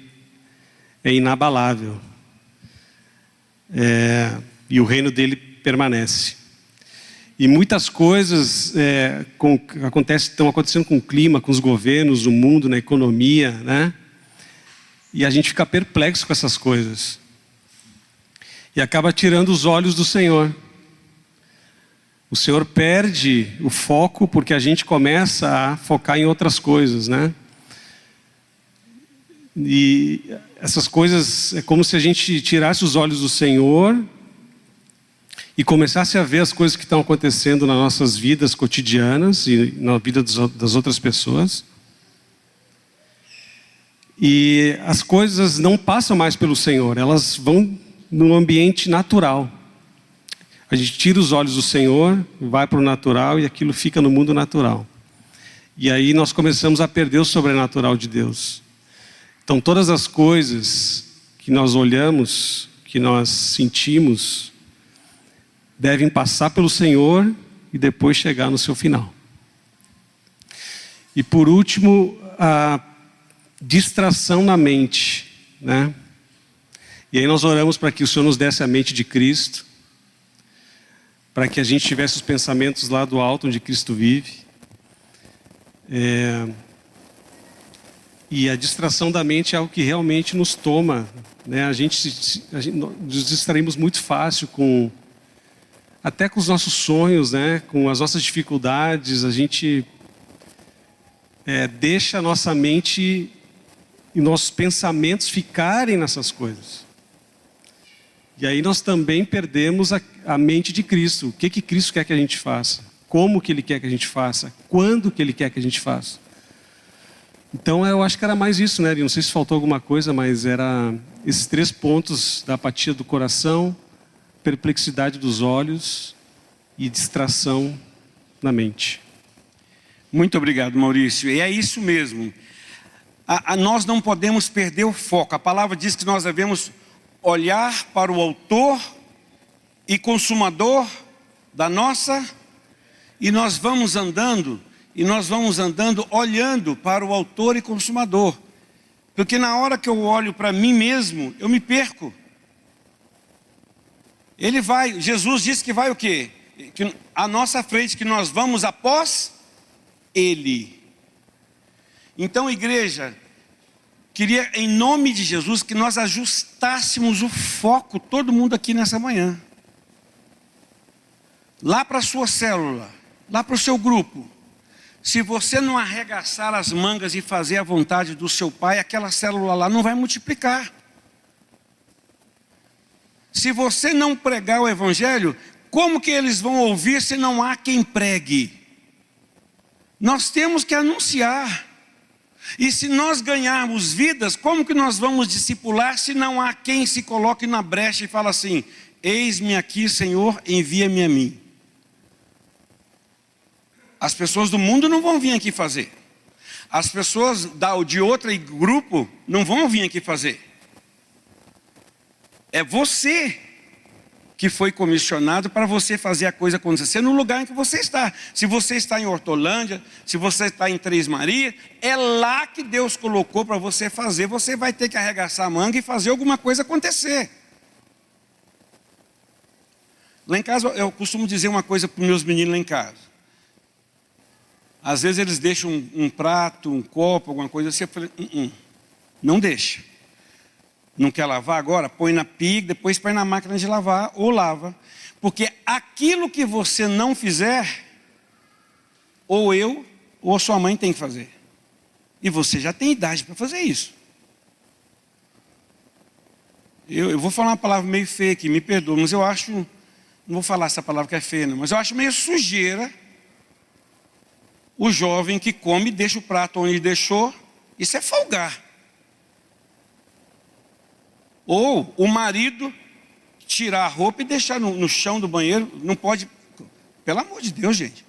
é inabalável. E o reino dele permanece. E muitas coisas estão acontecendo com o clima, com os governos, o mundo, na economia, né? E a gente fica perplexo com essas coisas. E acaba tirando os olhos do Senhor. O Senhor perde o foco porque a gente começa a focar em outras coisas, né? E essas coisas, é como se a gente tirasse os olhos do Senhor e começasse a ver as coisas que estão acontecendo nas nossas vidas cotidianas e na vida das outras pessoas. E as coisas não passam mais pelo Senhor, elas vão no ambiente natural. A gente tira os olhos do Senhor, vai para o natural e aquilo fica no mundo natural. E aí nós começamos a perder o sobrenatural de Deus. Então todas as coisas que nós olhamos, que nós sentimos, devem passar pelo Senhor e depois chegar no seu final. E por último, a distração na mente, né? E aí nós oramos para que o Senhor nos desse a mente de Cristo, para que a gente tivesse os pensamentos lá do alto onde Cristo vive. E a distração da mente é algo que realmente nos toma, né? Nos distraímos muito fácil até com os nossos sonhos, né? Com as nossas dificuldades. A gente deixa a nossa mente e nossos pensamentos ficarem nessas coisas. E aí nós também perdemos a mente de Cristo. O que Cristo quer que a gente faça? Como que Ele quer que a gente faça? Quando que Ele quer que a gente faça? Então eu acho que era mais isso, né? Não sei se faltou alguma coisa, mas era esses 3 pontos da apatia do coração, perplexidade dos olhos e distração na mente. Muito obrigado, Maurício. E é isso mesmo. Nós não podemos perder o foco. A palavra diz que nós devemos olhar para o autor e consumador da nossa, e nós vamos andando olhando para o autor e consumador. Porque na hora que eu olho para mim mesmo, eu me perco. Jesus disse que vai o quê? Que à nossa frente, que nós vamos após Ele. Então, igreja, queria em nome de Jesus que nós ajustássemos o foco, todo mundo aqui nessa manhã. Lá para a sua célula, lá para o seu grupo. Se você não arregaçar as mangas e fazer a vontade do seu Pai, aquela célula lá não vai multiplicar. Se você não pregar o Evangelho, como que eles vão ouvir se não há quem pregue? Nós temos que anunciar. E se nós ganharmos vidas, como que nós vamos discipular se não há quem se coloque na brecha e fala assim: eis-me aqui, Senhor, envia-me a mim. As pessoas do mundo não vão vir aqui fazer. As pessoas de outro grupo não vão vir aqui fazer. É você que foi comissionado para você fazer a coisa acontecer no lugar em que você está. Se você está em Hortolândia, se você está em Três Marias, é lá que Deus colocou para você fazer. Você vai ter que arregaçar a manga e fazer alguma coisa acontecer. Lá em casa, eu costumo dizer uma coisa para os meus meninos lá em casa. Às vezes eles deixam um prato, um copo, alguma coisa assim. Eu falei, não deixa. Não quer lavar agora? Põe na pia, depois põe na máquina de lavar ou lava. Porque aquilo que você não fizer, ou eu, ou a sua mãe tem que fazer. E você já tem idade para fazer isso. Eu vou falar uma palavra meio feia aqui, me perdoa, mas eu acho, não vou falar essa palavra que é feia, não, mas eu acho meio sujeira o jovem que come e deixa o prato onde deixou, isso é folgar. Ou o marido tirar a roupa e deixar no chão do banheiro, não pode, pelo amor de Deus, gente.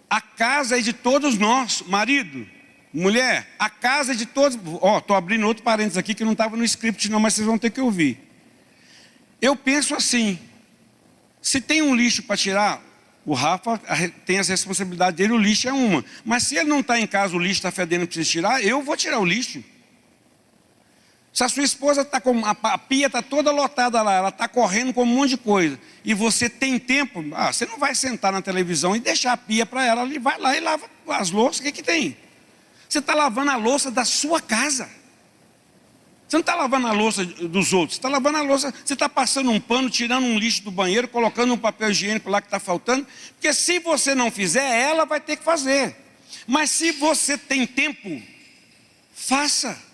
A casa é de todos nós, marido, mulher, a casa é de todos. Estou abrindo outro parênteses aqui que não estava no script não, mas vocês vão ter que ouvir. Eu penso assim, se tem um lixo para tirar, o Rafa tem as responsabilidades dele, o lixo é uma. Mas se ele não está em casa, o lixo está fedendo e precisa tirar, eu vou tirar o lixo. Se a sua esposa está com a pia está toda lotada lá, ela está correndo com um monte de coisa, e você tem tempo, você não vai sentar na televisão e deixar a pia para ela, ele vai lá e lava as louças, o que tem? Você está lavando a louça da sua casa. Você não está lavando a louça dos outros, você está lavando a louça, você está passando um pano, tirando um lixo do banheiro, colocando um papel higiênico lá que está faltando, porque se você não fizer, ela vai ter que fazer. Mas se você tem tempo, faça.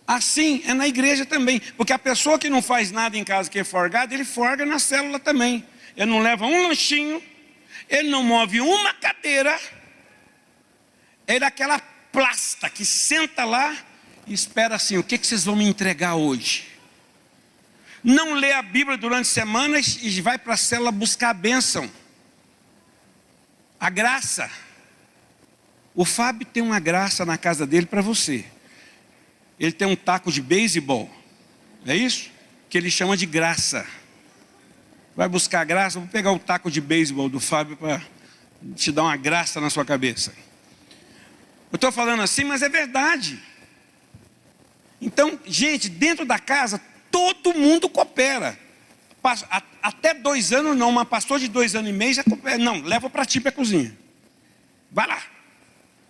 Assim é na igreja também, porque a pessoa que não faz nada em casa, que é forgado, ele forga na célula também. Ele não leva um lanchinho, ele não move uma cadeira, é daquela plasta que senta lá e espera assim, o que vocês vão me entregar hoje? Não lê a Bíblia durante semanas e vai para a célula buscar a bênção, a graça. O Fábio tem uma graça na casa dele para você. Ele tem um taco de beisebol, é isso? Que ele chama de graça. Vai buscar graça, vou pegar o taco de beisebol do Fábio para te dar uma graça na sua cabeça. Eu estou falando assim, mas é verdade. Então, gente, dentro da casa, todo mundo coopera. Até 2 anos não, mas pastor de 2 anos e meio já coopera. Não, leva para ti para a cozinha. Vai lá.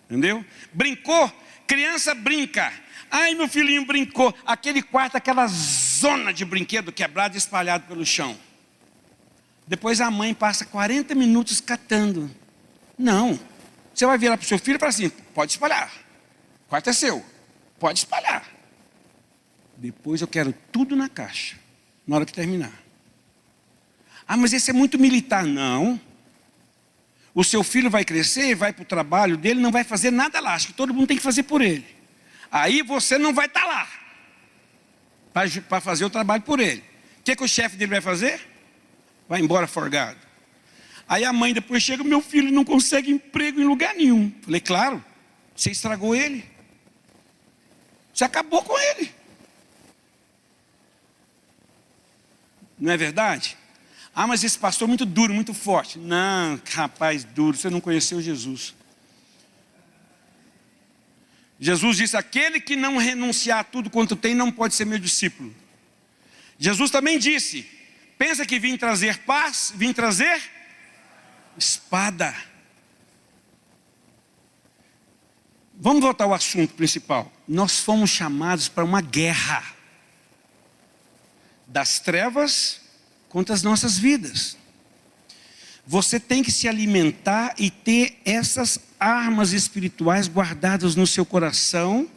Entendeu? Brincou? Criança brinca. Ai, meu filhinho brincou. Aquele quarto, aquela zona de brinquedo quebrado e espalhado pelo chão. Depois a mãe passa 40 minutos catando. Não. Você vai virar para o seu filho e falar assim, pode espalhar. O quarto é seu. Pode espalhar. Depois eu quero tudo na caixa. Na hora que terminar. Mas esse é muito militar. Não. O seu filho vai crescer, vai para o trabalho dele, não vai fazer nada lá. Acho que todo mundo tem que fazer por ele. Aí você não vai estar lá para fazer o trabalho por ele. O que o chefe dele vai fazer? Vai embora forgado. Aí a mãe depois chega, meu filho não consegue emprego em lugar nenhum. Falei, claro, você estragou ele. Você acabou com ele. Não é verdade? Mas esse pastor é muito duro, muito forte. Não, rapaz duro, você não conheceu Jesus. Jesus disse, aquele que não renunciar a tudo quanto tem, não pode ser meu discípulo. Jesus também disse, pensa que vim trazer paz, vim trazer espada. Vamos voltar ao assunto principal. Nós fomos chamados para uma guerra das trevas contra as nossas vidas. Você tem que se alimentar e ter essas armas espirituais guardadas no seu coração,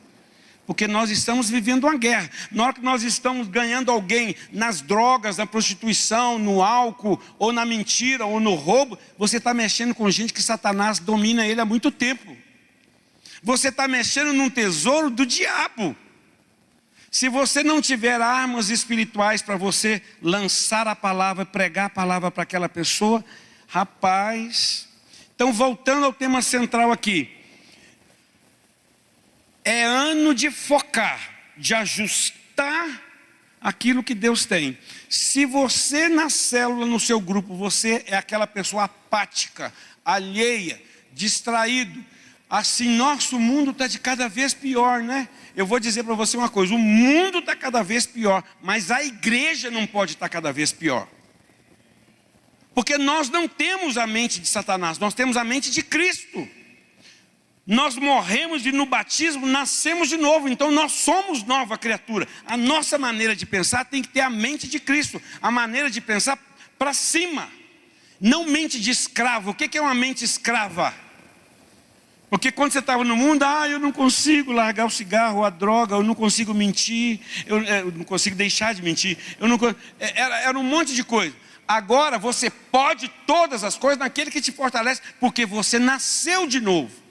porque nós estamos vivendo uma guerra. Na hora que nós estamos ganhando alguém nas drogas, na prostituição, no álcool, ou na mentira, ou no roubo, você está mexendo com gente que Satanás domina ele há muito tempo. Você está mexendo num tesouro do diabo. Se você não tiver armas espirituais para você lançar a palavra, pregar a palavra para aquela pessoa, rapaz. Então, voltando ao tema central aqui. É ano de focar, de ajustar aquilo que Deus tem. Se você na célula, no seu grupo, você é aquela pessoa apática, alheia, distraído, assim, nosso mundo está de cada vez pior, né? Eu vou dizer para você uma coisa, o mundo está cada vez pior, mas a igreja não pode estar cada vez pior. Porque nós não temos a mente de Satanás, nós temos a mente de Cristo. Nós morremos e no batismo nascemos de novo, então nós somos nova criatura. A nossa maneira de pensar tem que ter a mente de Cristo, a maneira de pensar para cima, não mente de escravo. O que é uma mente escrava? Porque quando você estava no mundo, eu não consigo largar o cigarro, a droga, eu não consigo mentir, eu não consigo deixar de mentir, era um monte de coisa. Agora você pode todas as coisas naquele que te fortalece, porque você nasceu de novo.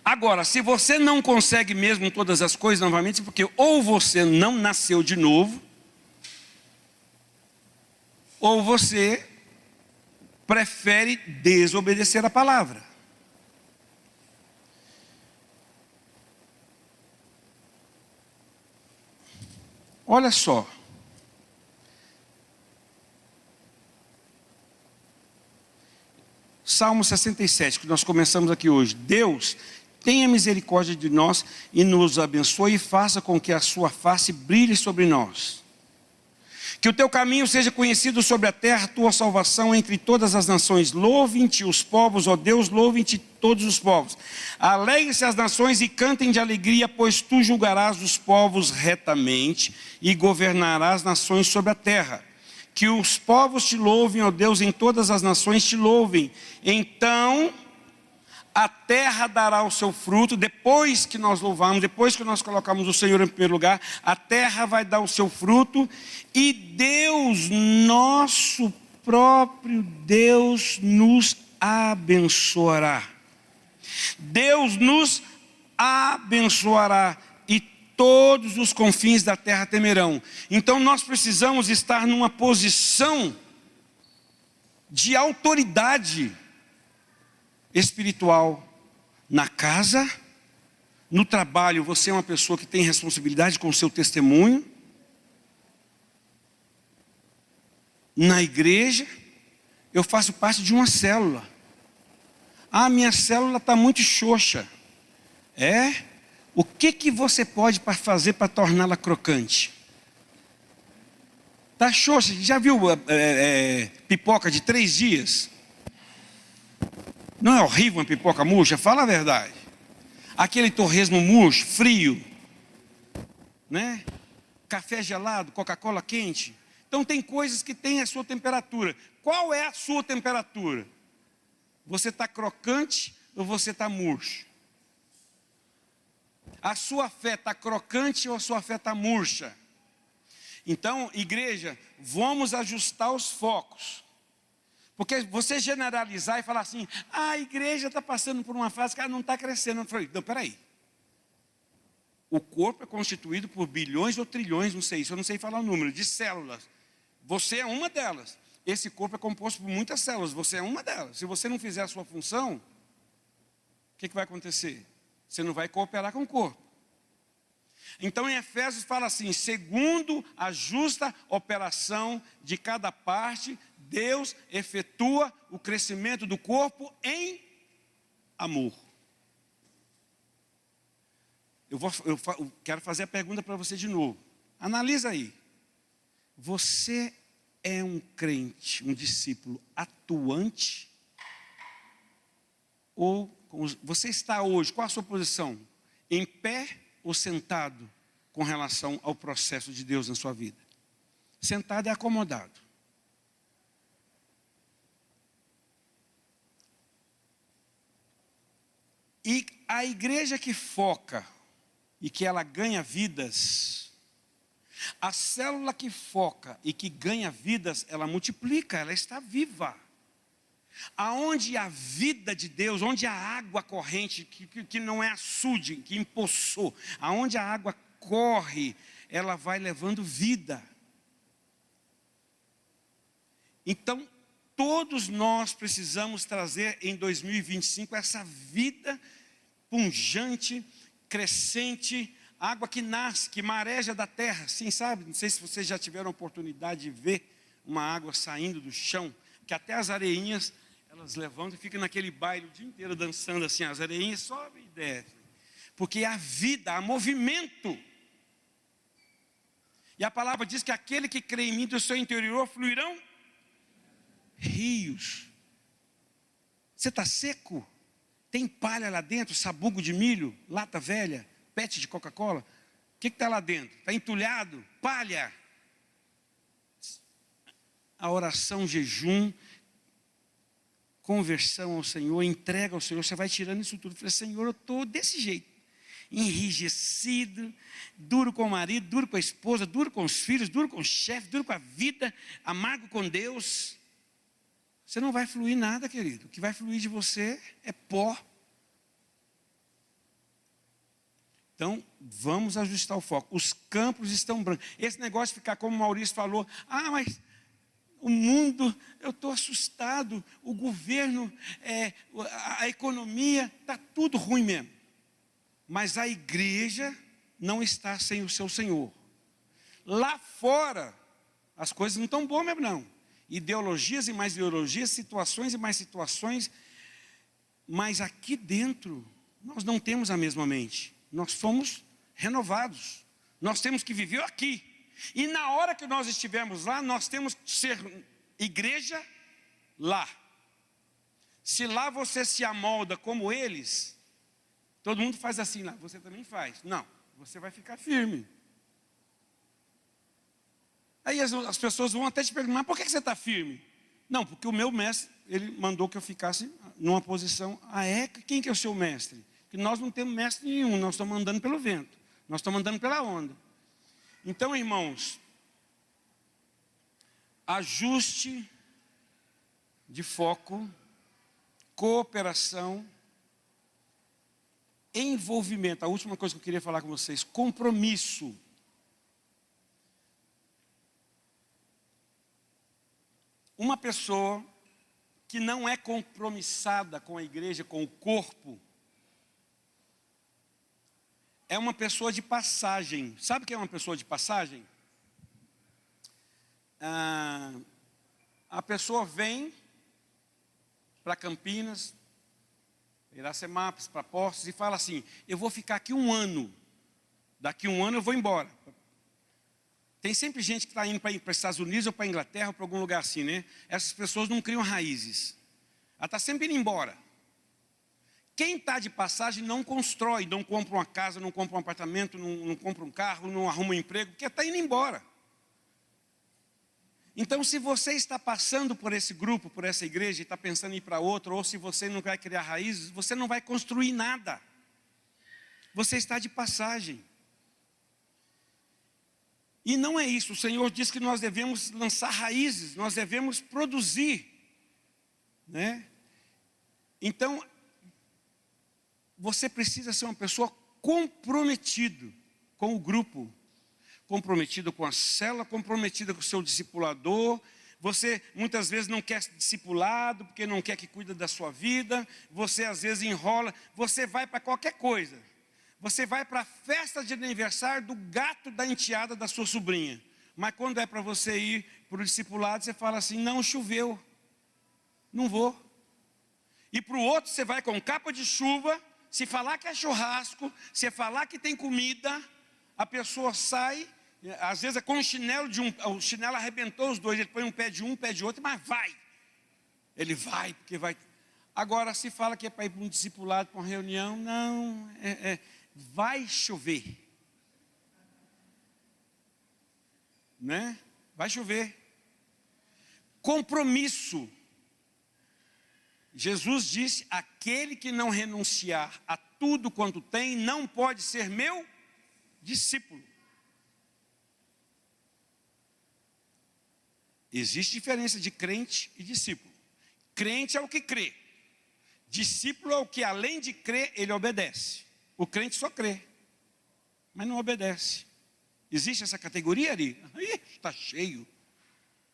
Agora, se você não consegue mesmo todas as coisas novamente, porque ou você não nasceu de novo, ou você prefere desobedecer a palavra. Olha só. Salmo 67, que nós começamos aqui hoje. Deus, tenha misericórdia de nós e nos abençoe e faça com que a sua face brilhe sobre nós. Que o teu caminho seja conhecido sobre a terra, tua salvação entre todas as nações. Louvem-te os povos, ó Deus, louvem-te todos os povos. Alegrem-se as nações e cantem de alegria, pois tu julgarás os povos retamente e governarás nações sobre a terra. Que os povos te louvem, ó Deus, em todas as nações te louvem. Então a terra dará o seu fruto. Depois que nós louvamos, depois que nós colocamos o Senhor em primeiro lugar, a terra vai dar o seu fruto. E Deus, nosso próprio Deus, nos abençoará. Deus nos abençoará e todos os confins da terra temerão. Então nós precisamos estar numa posição de autoridade espiritual na casa, no trabalho. Você é uma pessoa que tem responsabilidade com o seu testemunho. Na igreja, eu faço parte de uma célula. Minha célula está muito xoxa. O que você pode fazer para torná-la crocante? Está xoxa. Já viu pipoca de 3 dias? Não é horrível uma pipoca murcha? Fala a verdade. Aquele torresmo murcho, frio, né? Café gelado, Coca-Cola quente. Então tem coisas que têm a sua temperatura. Qual é a sua temperatura? Você está crocante ou você está murcho? A sua fé está crocante ou a sua fé está murcha? Então, igreja, vamos ajustar os focos. Porque você generalizar e falar assim, a igreja está passando por uma fase que ela não está crescendo. Eu falei, não, peraí. O corpo é constituído por bilhões ou trilhões, não sei, isso eu não sei falar o número, de células. Você é uma delas. Esse corpo é composto por muitas células, você é uma delas. Se você não fizer a sua função, o que vai acontecer? Você não vai cooperar com o corpo. Então em Efésios fala assim, segundo a justa operação de cada parte, Deus efetua o crescimento do corpo em amor. Eu quero fazer a pergunta para você de novo. Analisa aí. Você é um crente, um discípulo atuante? Ou você está hoje, qual a sua posição? Em pé ou sentado com relação ao processo de Deus na sua vida? Sentado é acomodado. E a igreja que foca e que ela ganha vidas, a célula que foca e que ganha vidas, ela multiplica, ela está viva. Aonde a vida de Deus, onde a água corrente, que não é açude, que empoçou, aonde a água corre, ela vai levando vida. Então, todos nós precisamos trazer em 2025 essa vida pungente, crescente, água que nasce, que mareja da terra. Sim, sabe? Não sei se vocês já tiveram a oportunidade de ver uma água saindo do chão, que até as areinhas, elas levantam e ficam naquele baile o dia inteiro dançando assim, as areinhas sobem e descem. Porque há vida, há movimento. E a palavra diz que aquele que crê em mim, do seu interior fluirão rios. Você está seco? Tem palha lá dentro, sabugo de milho, lata velha, pet de Coca-Cola. O que está lá dentro? Está entulhado? Palha. A oração, jejum, conversão ao Senhor, entrega ao Senhor, você vai tirando isso tudo. Fala, Senhor, eu estou desse jeito, enrijecido, duro com o marido, duro com a esposa, duro com os filhos, duro com o chefe, duro com a vida, amargo com Deus. Você não vai fluir nada, querido. O que vai fluir de você é pó. Então, vamos ajustar o foco. Os campos estão brancos. Esse negócio de ficar, como o Maurício falou, mas o mundo, eu estou assustado, o governo, a economia, está tudo ruim mesmo. Mas a igreja não está sem o seu Senhor. Lá fora, as coisas não estão boas mesmo não. Ideologias e mais ideologias, situações e mais situações. Mas aqui dentro, nós não temos a mesma mente. Nós fomos renovados. Nós temos que viver aqui. E na hora que nós estivermos lá, nós temos que ser igreja lá. Se lá você se amolda como eles, todo mundo faz assim lá, você também faz. Não, você vai ficar firme. Aí as pessoas vão até te perguntar, mas por que você está firme? Não, porque o meu mestre, ele mandou que eu ficasse numa posição. Quem que é o seu mestre? Porque nós não temos mestre nenhum, nós estamos andando pelo vento, nós estamos andando pela onda. Então, irmãos, ajuste de foco, cooperação, envolvimento. A última coisa que eu queria falar com vocês, compromisso. Uma pessoa que não é compromissada com a igreja, com o corpo, é uma pessoa de passagem. Sabe o que é uma pessoa de passagem? A pessoa vem para Campinas, Iracemápolis, para Poços, e fala assim, eu vou ficar aqui 1 ano, daqui 1 ano eu vou embora. Tem sempre gente que está indo para os Estados Unidos ou para a Inglaterra ou para algum lugar assim, né? Essas pessoas não criam raízes. Ela está sempre indo embora. Quem está de passagem não constrói, não compra uma casa, não compra um apartamento, não compra um carro, não arruma um emprego, porque está indo embora. Então, se você está passando por esse grupo, por essa igreja, e está pensando em ir para outro, ou se você não vai criar raízes, você não vai construir nada. Você está de passagem. E não é isso, o Senhor diz que nós devemos lançar raízes, nós devemos produzir, né? Então, você precisa ser uma pessoa comprometida com o grupo, comprometido com a célula, comprometida com o seu discipulador. Você muitas vezes não quer ser discipulado, porque não quer que cuide da sua vida, você às vezes enrola, você vai para qualquer coisa. Você vai para a festa de aniversário do gato da enteada da sua sobrinha. Mas quando é para você ir para o discipulado, você fala assim, não, choveu, não vou. E para o outro você vai com capa de chuva, se falar que é churrasco, se falar que tem comida, a pessoa sai, às vezes é com o chinelo de um, o chinelo arrebentou os dois, ele põe um pé de outro, mas vai. Ele vai, porque vai. Agora, se fala que é para ir para um discipulado, para uma reunião, não, vai chover, né? Vai chover. Compromisso. Jesus disse, aquele que não renunciar a tudo quanto tem, não pode ser meu discípulo. Existe diferença de crente e discípulo. Crente é o que crê. Discípulo é o que além de crer, ele obedece. O crente só crê, mas não obedece. Existe essa categoria ali? Está cheio.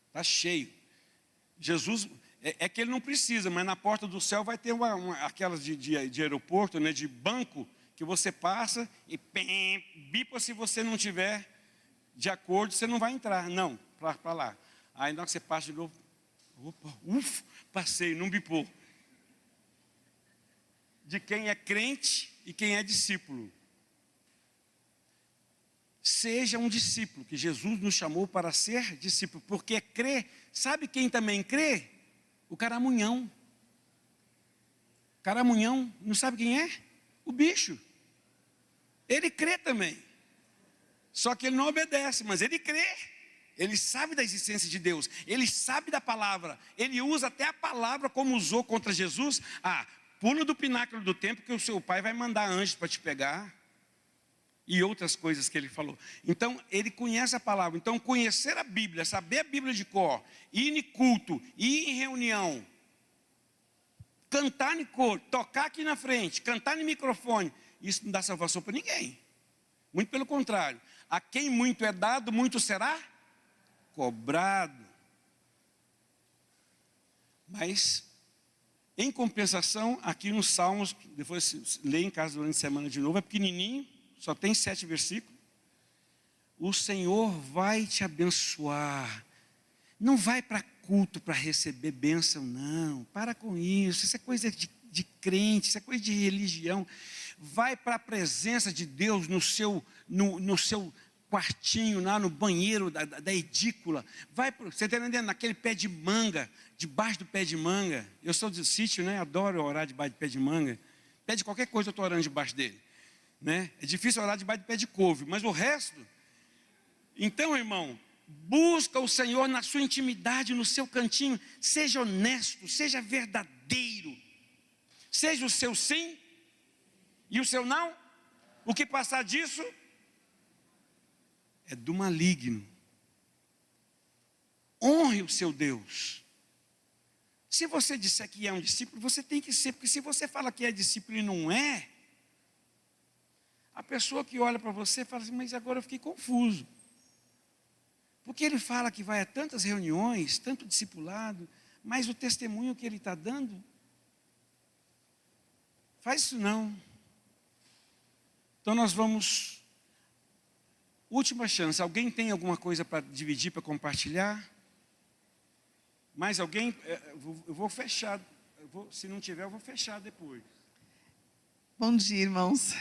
Está cheio. Jesus, é que ele não precisa, mas na porta do céu vai ter aquelas de aeroporto, né, de banco, que você passa e bipa, se você não tiver de acordo, você não vai entrar. Não, para lá. Aí na hora que você passa de novo, passei, não bipou. De quem é crente e quem é discípulo. Seja um discípulo, que Jesus nos chamou para ser discípulo, porque crer, sabe quem também crê? O caramunhão. Caramunhão, não sabe quem é? O bicho. Ele crê também. Só que ele não obedece, mas ele crê. Ele sabe da existência de Deus. Ele sabe da palavra. Ele usa até a palavra como usou contra Jesus. Pula do pináculo do templo que o seu pai vai mandar anjos para te pegar. E outras coisas que ele falou. Então, ele conhece a palavra. Então, conhecer a Bíblia, saber a Bíblia de cor, ir em culto, ir em reunião, cantar em coro, tocar aqui na frente, cantar no microfone, isso não dá salvação para ninguém. Muito pelo contrário. A quem muito é dado, muito será cobrado. Mas, em compensação, aqui nos Salmos, depois lê em casa durante a semana de novo, é pequenininho, só tem 7 versículos. O Senhor vai te abençoar. Não vai para culto para receber bênção, não. Para com isso. Isso é coisa de crente, isso é coisa de religião. Vai para a presença de Deus no seu quartinho, lá no banheiro da edícula. Vai, você está entendendo? Naquele pé de manga, debaixo do pé de manga. Eu sou do sítio, né? Adoro orar debaixo do pé de manga. Pé de qualquer coisa eu estou orando debaixo dele. Né? É difícil orar debaixo do pé de couve, mas o resto. Então, irmão, busca o Senhor na sua intimidade, no seu cantinho. Seja honesto, seja verdadeiro. Seja o seu sim e o seu não. O que passar disso é do maligno. Honre o seu Deus. Se você disser que é um discípulo, você tem que ser, porque se você fala que é discípulo e não é, a pessoa que olha para você fala assim, mas agora eu fiquei confuso. Porque ele fala que vai a tantas reuniões, tanto discipulado, mas o testemunho que ele está dando, faz isso não. Então nós vamos, última chance, alguém tem alguma coisa para dividir, para compartilhar? Mais alguém? Eu vou fechar, se não tiver eu vou fechar depois. Bom dia, irmãos.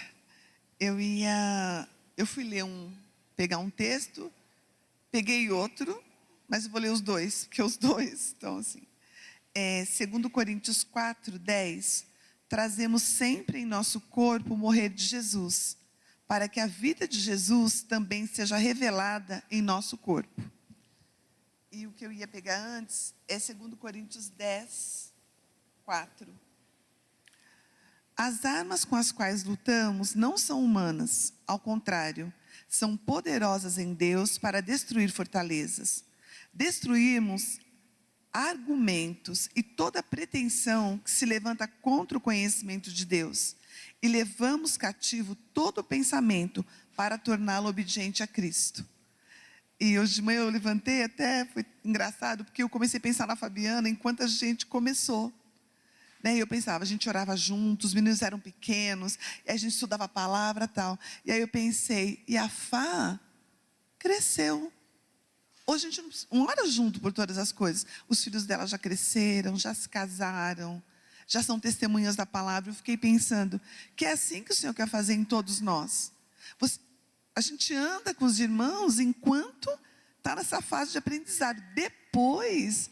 Eu fui pegar um texto, peguei outro, mas eu vou ler os dois, porque os dois estão assim. 2 Coríntios 4:10, trazemos sempre em nosso corpo o morrer de Jesus, para que a vida de Jesus também seja revelada em nosso corpo. E o que eu ia pegar antes é 2 Coríntios 10:4. As armas com as quais lutamos não são humanas, ao contrário, são poderosas em Deus para destruir fortalezas. Destruímos argumentos e toda pretensão que se levanta contra o conhecimento de Deus. E levamos cativo todo pensamento para torná-lo obediente a Cristo. E hoje de manhã eu levantei, até foi engraçado, porque eu comecei a pensar na Fabiana enquanto a gente começou. Eu pensava, a gente orava juntos, os meninos eram pequenos, e a gente estudava a palavra e tal. E aí eu pensei, e a Fá cresceu. Hoje a gente não ora junto por todas as coisas. Os filhos dela já cresceram, já se casaram, já são testemunhas da palavra. Eu fiquei pensando, que é assim que o Senhor quer fazer em todos nós. A gente anda com os irmãos enquanto está nessa fase de aprendizado. Depois,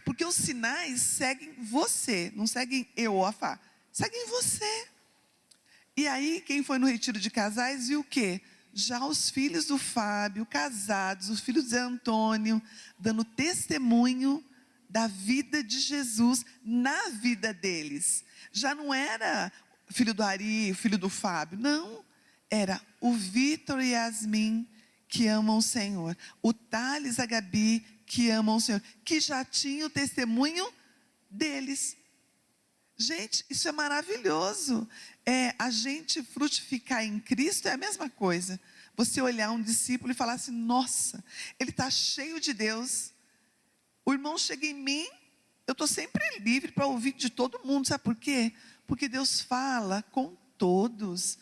porque os sinais seguem você, não seguem eu ou a Fá, seguem você. E aí, quem foi no retiro de casais viu o quê? Já os filhos do Fábio, casados, os filhos de Antônio, dando testemunho da vida de Jesus na vida deles. Já não era filho do Ari, filho do Fábio, não. Era o Vitor e a Yasmin, que amam o Senhor. O Thales e a Gabi, que amam o Senhor, que já tinha o testemunho deles. Gente, isso é maravilhoso. A gente frutificar em Cristo é a mesma coisa. Você olhar um discípulo e falar assim, nossa, ele está cheio de Deus. O irmão chega em mim, eu estou sempre livre para ouvir de todo mundo. Sabe por quê? Porque Deus fala com todos.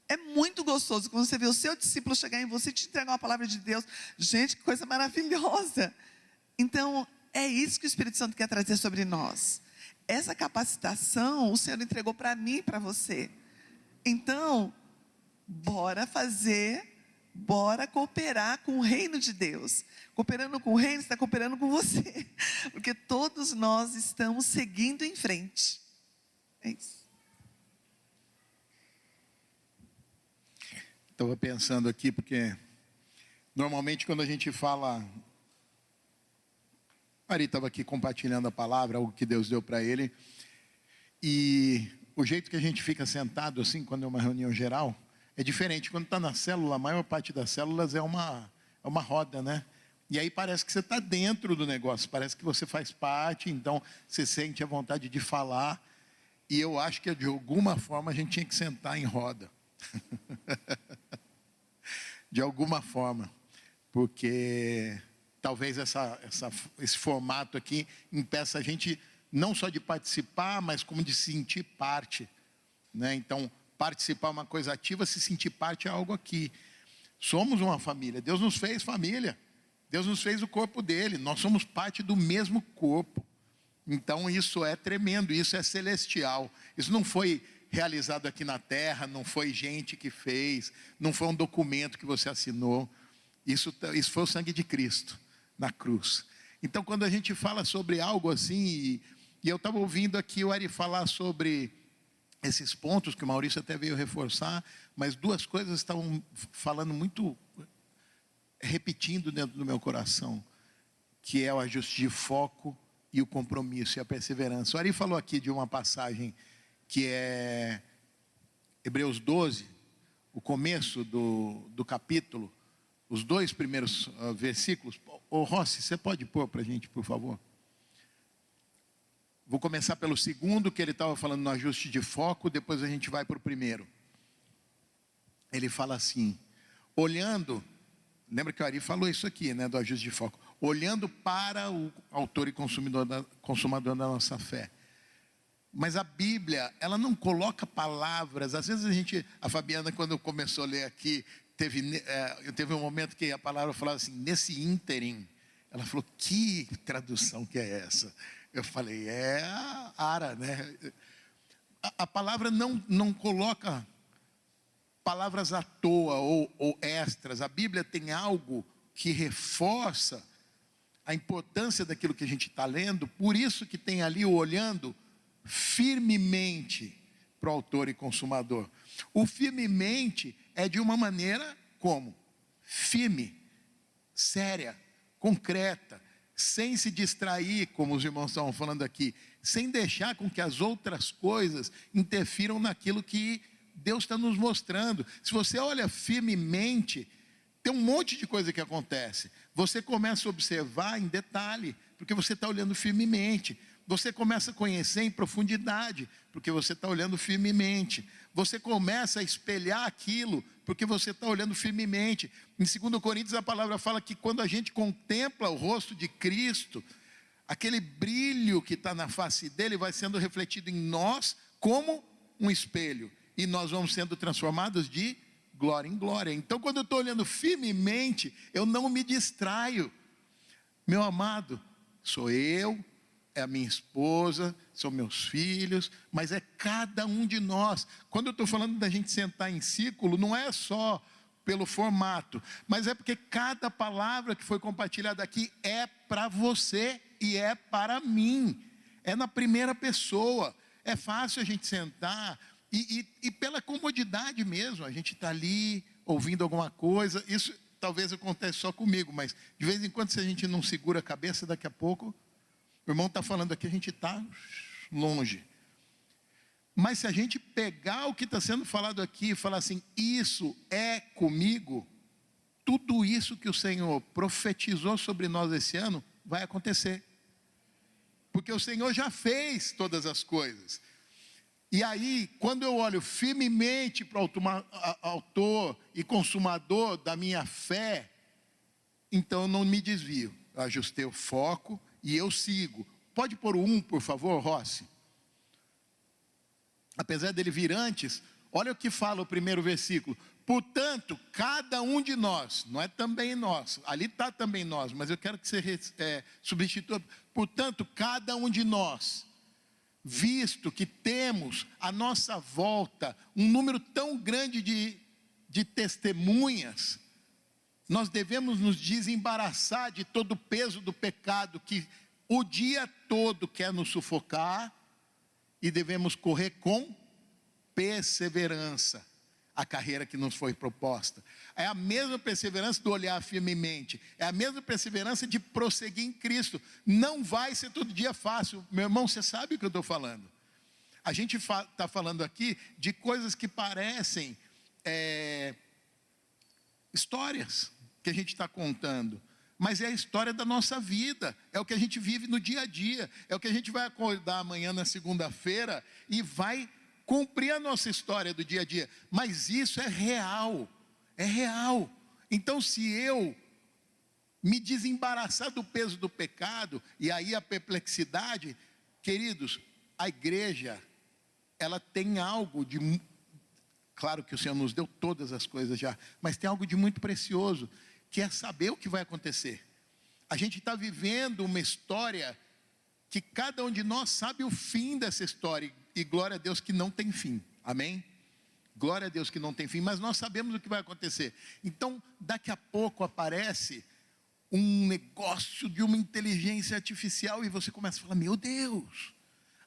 É muito gostoso quando você vê o seu discípulo chegar em você e te entregar uma palavra de Deus. Gente, que coisa maravilhosa. Então, é isso que o Espírito Santo quer trazer sobre nós. Essa capacitação o Senhor entregou para mim e para você. Então, bora fazer Bora cooperar com o reino de Deus. Cooperando com o reino, você está cooperando com você. Porque todos nós estamos seguindo em frente. É isso. Estava pensando aqui, porque normalmente quando a gente fala... Ari estava aqui compartilhando a palavra, algo que Deus deu para ele. E o jeito que a gente fica sentado assim, quando é uma reunião geral, é diferente. Quando está na célula, a maior parte das células é uma roda, né? E aí parece que você está dentro do negócio, parece que você faz parte, então você sente a vontade de falar. E eu acho que de alguma forma a gente tinha que sentar em roda. De alguma forma. Porque talvez esse formato aqui impeça a gente não só de participar, mas como de sentir parte, né? Então, participar é uma coisa ativa, se sentir parte é algo aqui. Somos uma família, Deus nos fez família, Deus nos fez o corpo dele, nós somos parte do mesmo corpo. Então isso é tremendo, isso é celestial. Isso não foi realizado aqui na terra, não foi gente que fez, não foi um documento que você assinou. Isso foi o sangue de Cristo na cruz. Então quando a gente fala sobre algo assim, e eu estava ouvindo aqui o Ari falar sobre esses pontos que o Maurício até veio reforçar, mas duas coisas estavam falando muito, repetindo dentro do meu coração, que é o ajuste de foco e o compromisso e a perseverança. O Ari falou aqui de uma passagem que é Hebreus 12, o começo do capítulo, os 2 primeiros versículos. Ô Rossi, você pode pôr para a gente, por favor? Vou começar pelo segundo, que ele estava falando no ajuste de foco, depois a gente vai para o primeiro. Ele fala assim, olhando, lembra que o Ari falou isso aqui, né, do ajuste de foco, olhando para o autor e consumador da nossa fé. Mas a Bíblia, ela não coloca palavras, às vezes a Fabiana, quando começou a ler aqui, teve um momento que a palavra falava assim, nesse ínterim, ela falou, que tradução que é essa? Eu falei, é a Ara, né? A palavra não coloca palavras à toa ou extras. A Bíblia tem algo que reforça a importância daquilo que a gente está lendo. Por isso que tem ali o olhando firmemente para o autor e consumador. O firmemente é de uma maneira como? Firme, séria, concreta, sem se distrair, como os irmãos estavam falando aqui, sem deixar com que as outras coisas interfiram naquilo que Deus está nos mostrando. Se você olha firmemente, tem um monte de coisa que acontece. Você começa a observar em detalhe, porque você está olhando firmemente. Você começa a conhecer em profundidade, porque você está olhando firmemente. Você começa a espelhar aquilo, porque você está olhando firmemente. Em 2 Coríntios a palavra fala que quando a gente contempla o rosto de Cristo, aquele brilho que está na face dele vai sendo refletido em nós como um espelho. E nós vamos sendo transformados de glória em glória. Então quando eu estou olhando firmemente, eu não me distraio. Meu amado, sou eu, é a minha esposa, são meus filhos, mas é cada um de nós. Quando eu estou falando da gente sentar em círculo, não é só pelo formato, mas é porque cada palavra que foi compartilhada aqui é para você e é para mim. É na primeira pessoa. É fácil a gente sentar e pela comodidade mesmo, a gente está ali ouvindo alguma coisa. Isso talvez aconteça só comigo, mas de vez em quando, se a gente não segura a cabeça, daqui a pouco o irmão está falando aqui, a gente está longe. Mas se a gente pegar o que está sendo falado aqui e falar assim, isso é comigo, tudo isso que o Senhor profetizou sobre nós esse ano, vai acontecer. Porque o Senhor já fez todas as coisas. E aí, quando eu olho firmemente para o autor e consumador da minha fé, então eu não me desvio. Eu ajustei o foco e eu sigo. Pode pôr o 1, por favor, Rossi? Apesar dele vir antes, olha o que fala o primeiro versículo. Portanto, cada um de nós, não é também nós, ali está também nós, mas eu quero que você substitua. Portanto, cada um de nós, visto que temos à nossa volta um número tão grande de testemunhas, Nós devemos nos desembaraçar de todo o peso do pecado que o dia todo quer nos sufocar, e devemos correr com perseverança a carreira que nos foi proposta. É a mesma perseverança do olhar firmemente, é a mesma perseverança de prosseguir em Cristo. Não vai ser todo dia fácil. Meu irmão, você sabe o que eu estou falando. A gente está falando aqui de coisas que parecem histórias que a gente está contando, mas é a história da nossa vida, é o que a gente vive no dia a dia, é o que a gente vai acordar amanhã na segunda-feira e vai cumprir a nossa história do dia a dia. Mas isso é real, é real. Então, se eu me desembaraçar do peso do pecado, e aí a perplexidade, queridos, a igreja, ela tem algo de... Claro que o Senhor nos deu todas as coisas já, mas tem algo de muito precioso, que é saber o que vai acontecer. A gente está vivendo uma história que cada um de nós sabe o fim dessa história, e glória a Deus que não tem fim, amém? Glória a Deus que não tem fim, mas nós sabemos o que vai acontecer. Então, daqui a pouco aparece um negócio de uma inteligência artificial, e você começa a falar, meu Deus.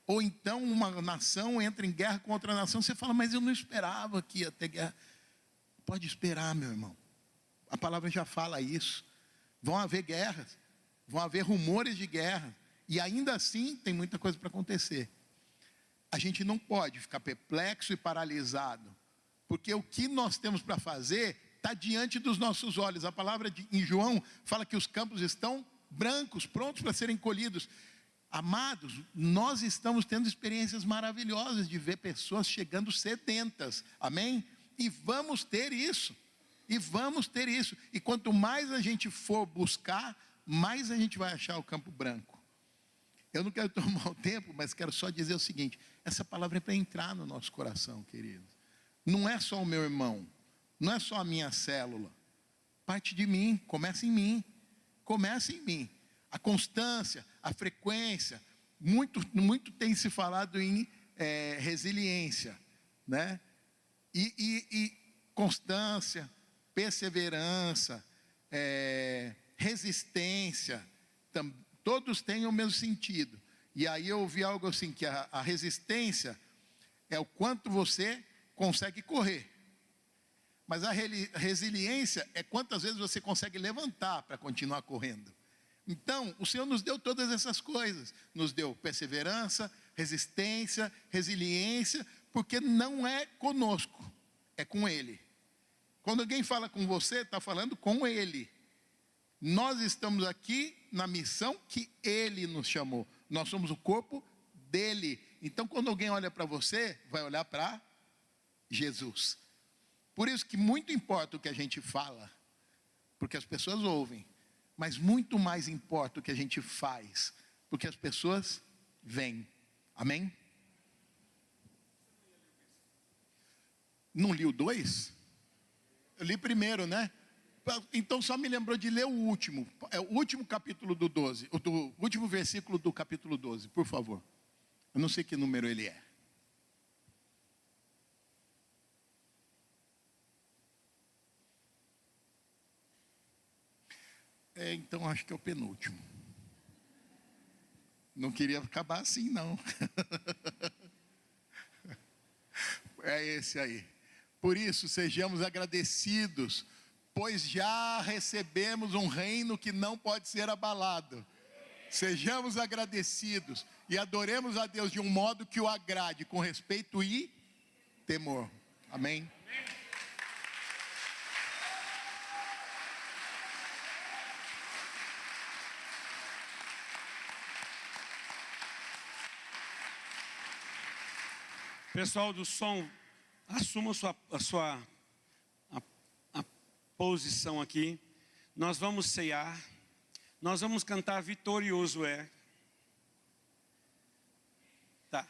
Ou então uma nação entra em guerra com outra nação, você fala, mas eu não esperava que ia ter guerra. Pode esperar, meu irmão. A palavra já fala isso. Vão haver guerras, vão haver rumores de guerra, e ainda assim tem muita coisa para acontecer. A gente não pode ficar perplexo e paralisado, porque o que nós temos para fazer está diante dos nossos olhos. A palavra em João fala que os campos estão brancos, prontos para serem colhidos. Amados, nós estamos tendo experiências maravilhosas de ver pessoas chegando sedentas, amém? E vamos ter isso. E quanto mais a gente for buscar, mais a gente vai achar o campo branco. Eu não quero tomar o tempo, mas quero só dizer o seguinte: essa palavra é para entrar no nosso coração, querido. Não é só o meu irmão, não é só a minha célula. Parte de mim, começa em mim. Começa em mim. A constância, a frequência, muito tem se falado em resiliência, né? E constância, perseverança, resistência, todos têm o mesmo sentido. E aí eu ouvi algo assim, que a resistência é o quanto você consegue correr, mas a resiliência é quantas vezes você consegue levantar para continuar correndo. Então, o Senhor nos deu todas essas coisas, nos deu perseverança, resistência, resiliência, porque não é conosco, é com Ele. Quando alguém fala com você, está falando com Ele. Nós estamos aqui na missão que Ele nos chamou, nós somos o corpo dEle. Então, quando alguém olha para você, vai olhar para Jesus. Por isso que muito importa o que a gente fala, porque as pessoas ouvem, mas muito mais importa o que a gente faz, porque as pessoas veem. Amém? Não li o 2? Eu li primeiro, né? Então só me lembrou de ler o último. É o último capítulo do 12. O último versículo do capítulo 12, por favor. Eu não sei que número ele é. Então acho que é o penúltimo. Não queria acabar assim, não. É esse aí. Por isso, sejamos agradecidos, pois já recebemos um reino que não pode ser abalado. Sejamos agradecidos e adoremos a Deus de um modo que o agrade, com respeito e temor. Amém? Pessoal do som, assuma a posição aqui. Nós vamos ceiar. Nós vamos cantar Vitorioso é. Tá.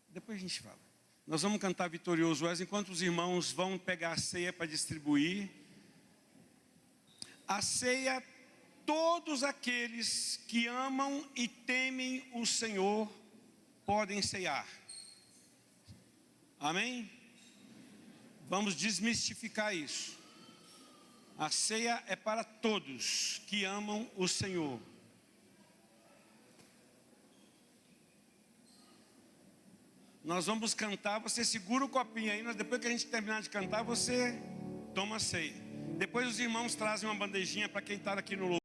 Depois a gente fala. Nós vamos cantar Vitorioso é, enquanto os irmãos vão pegar a ceia para distribuir. A ceia, todos aqueles que amam e temem o Senhor podem ceiar. Amém? Vamos desmistificar isso. A ceia é para todos que amam o Senhor. Nós vamos cantar, você segura o copinho aí, depois que a gente terminar de cantar, você toma a ceia. Depois os irmãos trazem uma bandejinha para quem está aqui no louvor.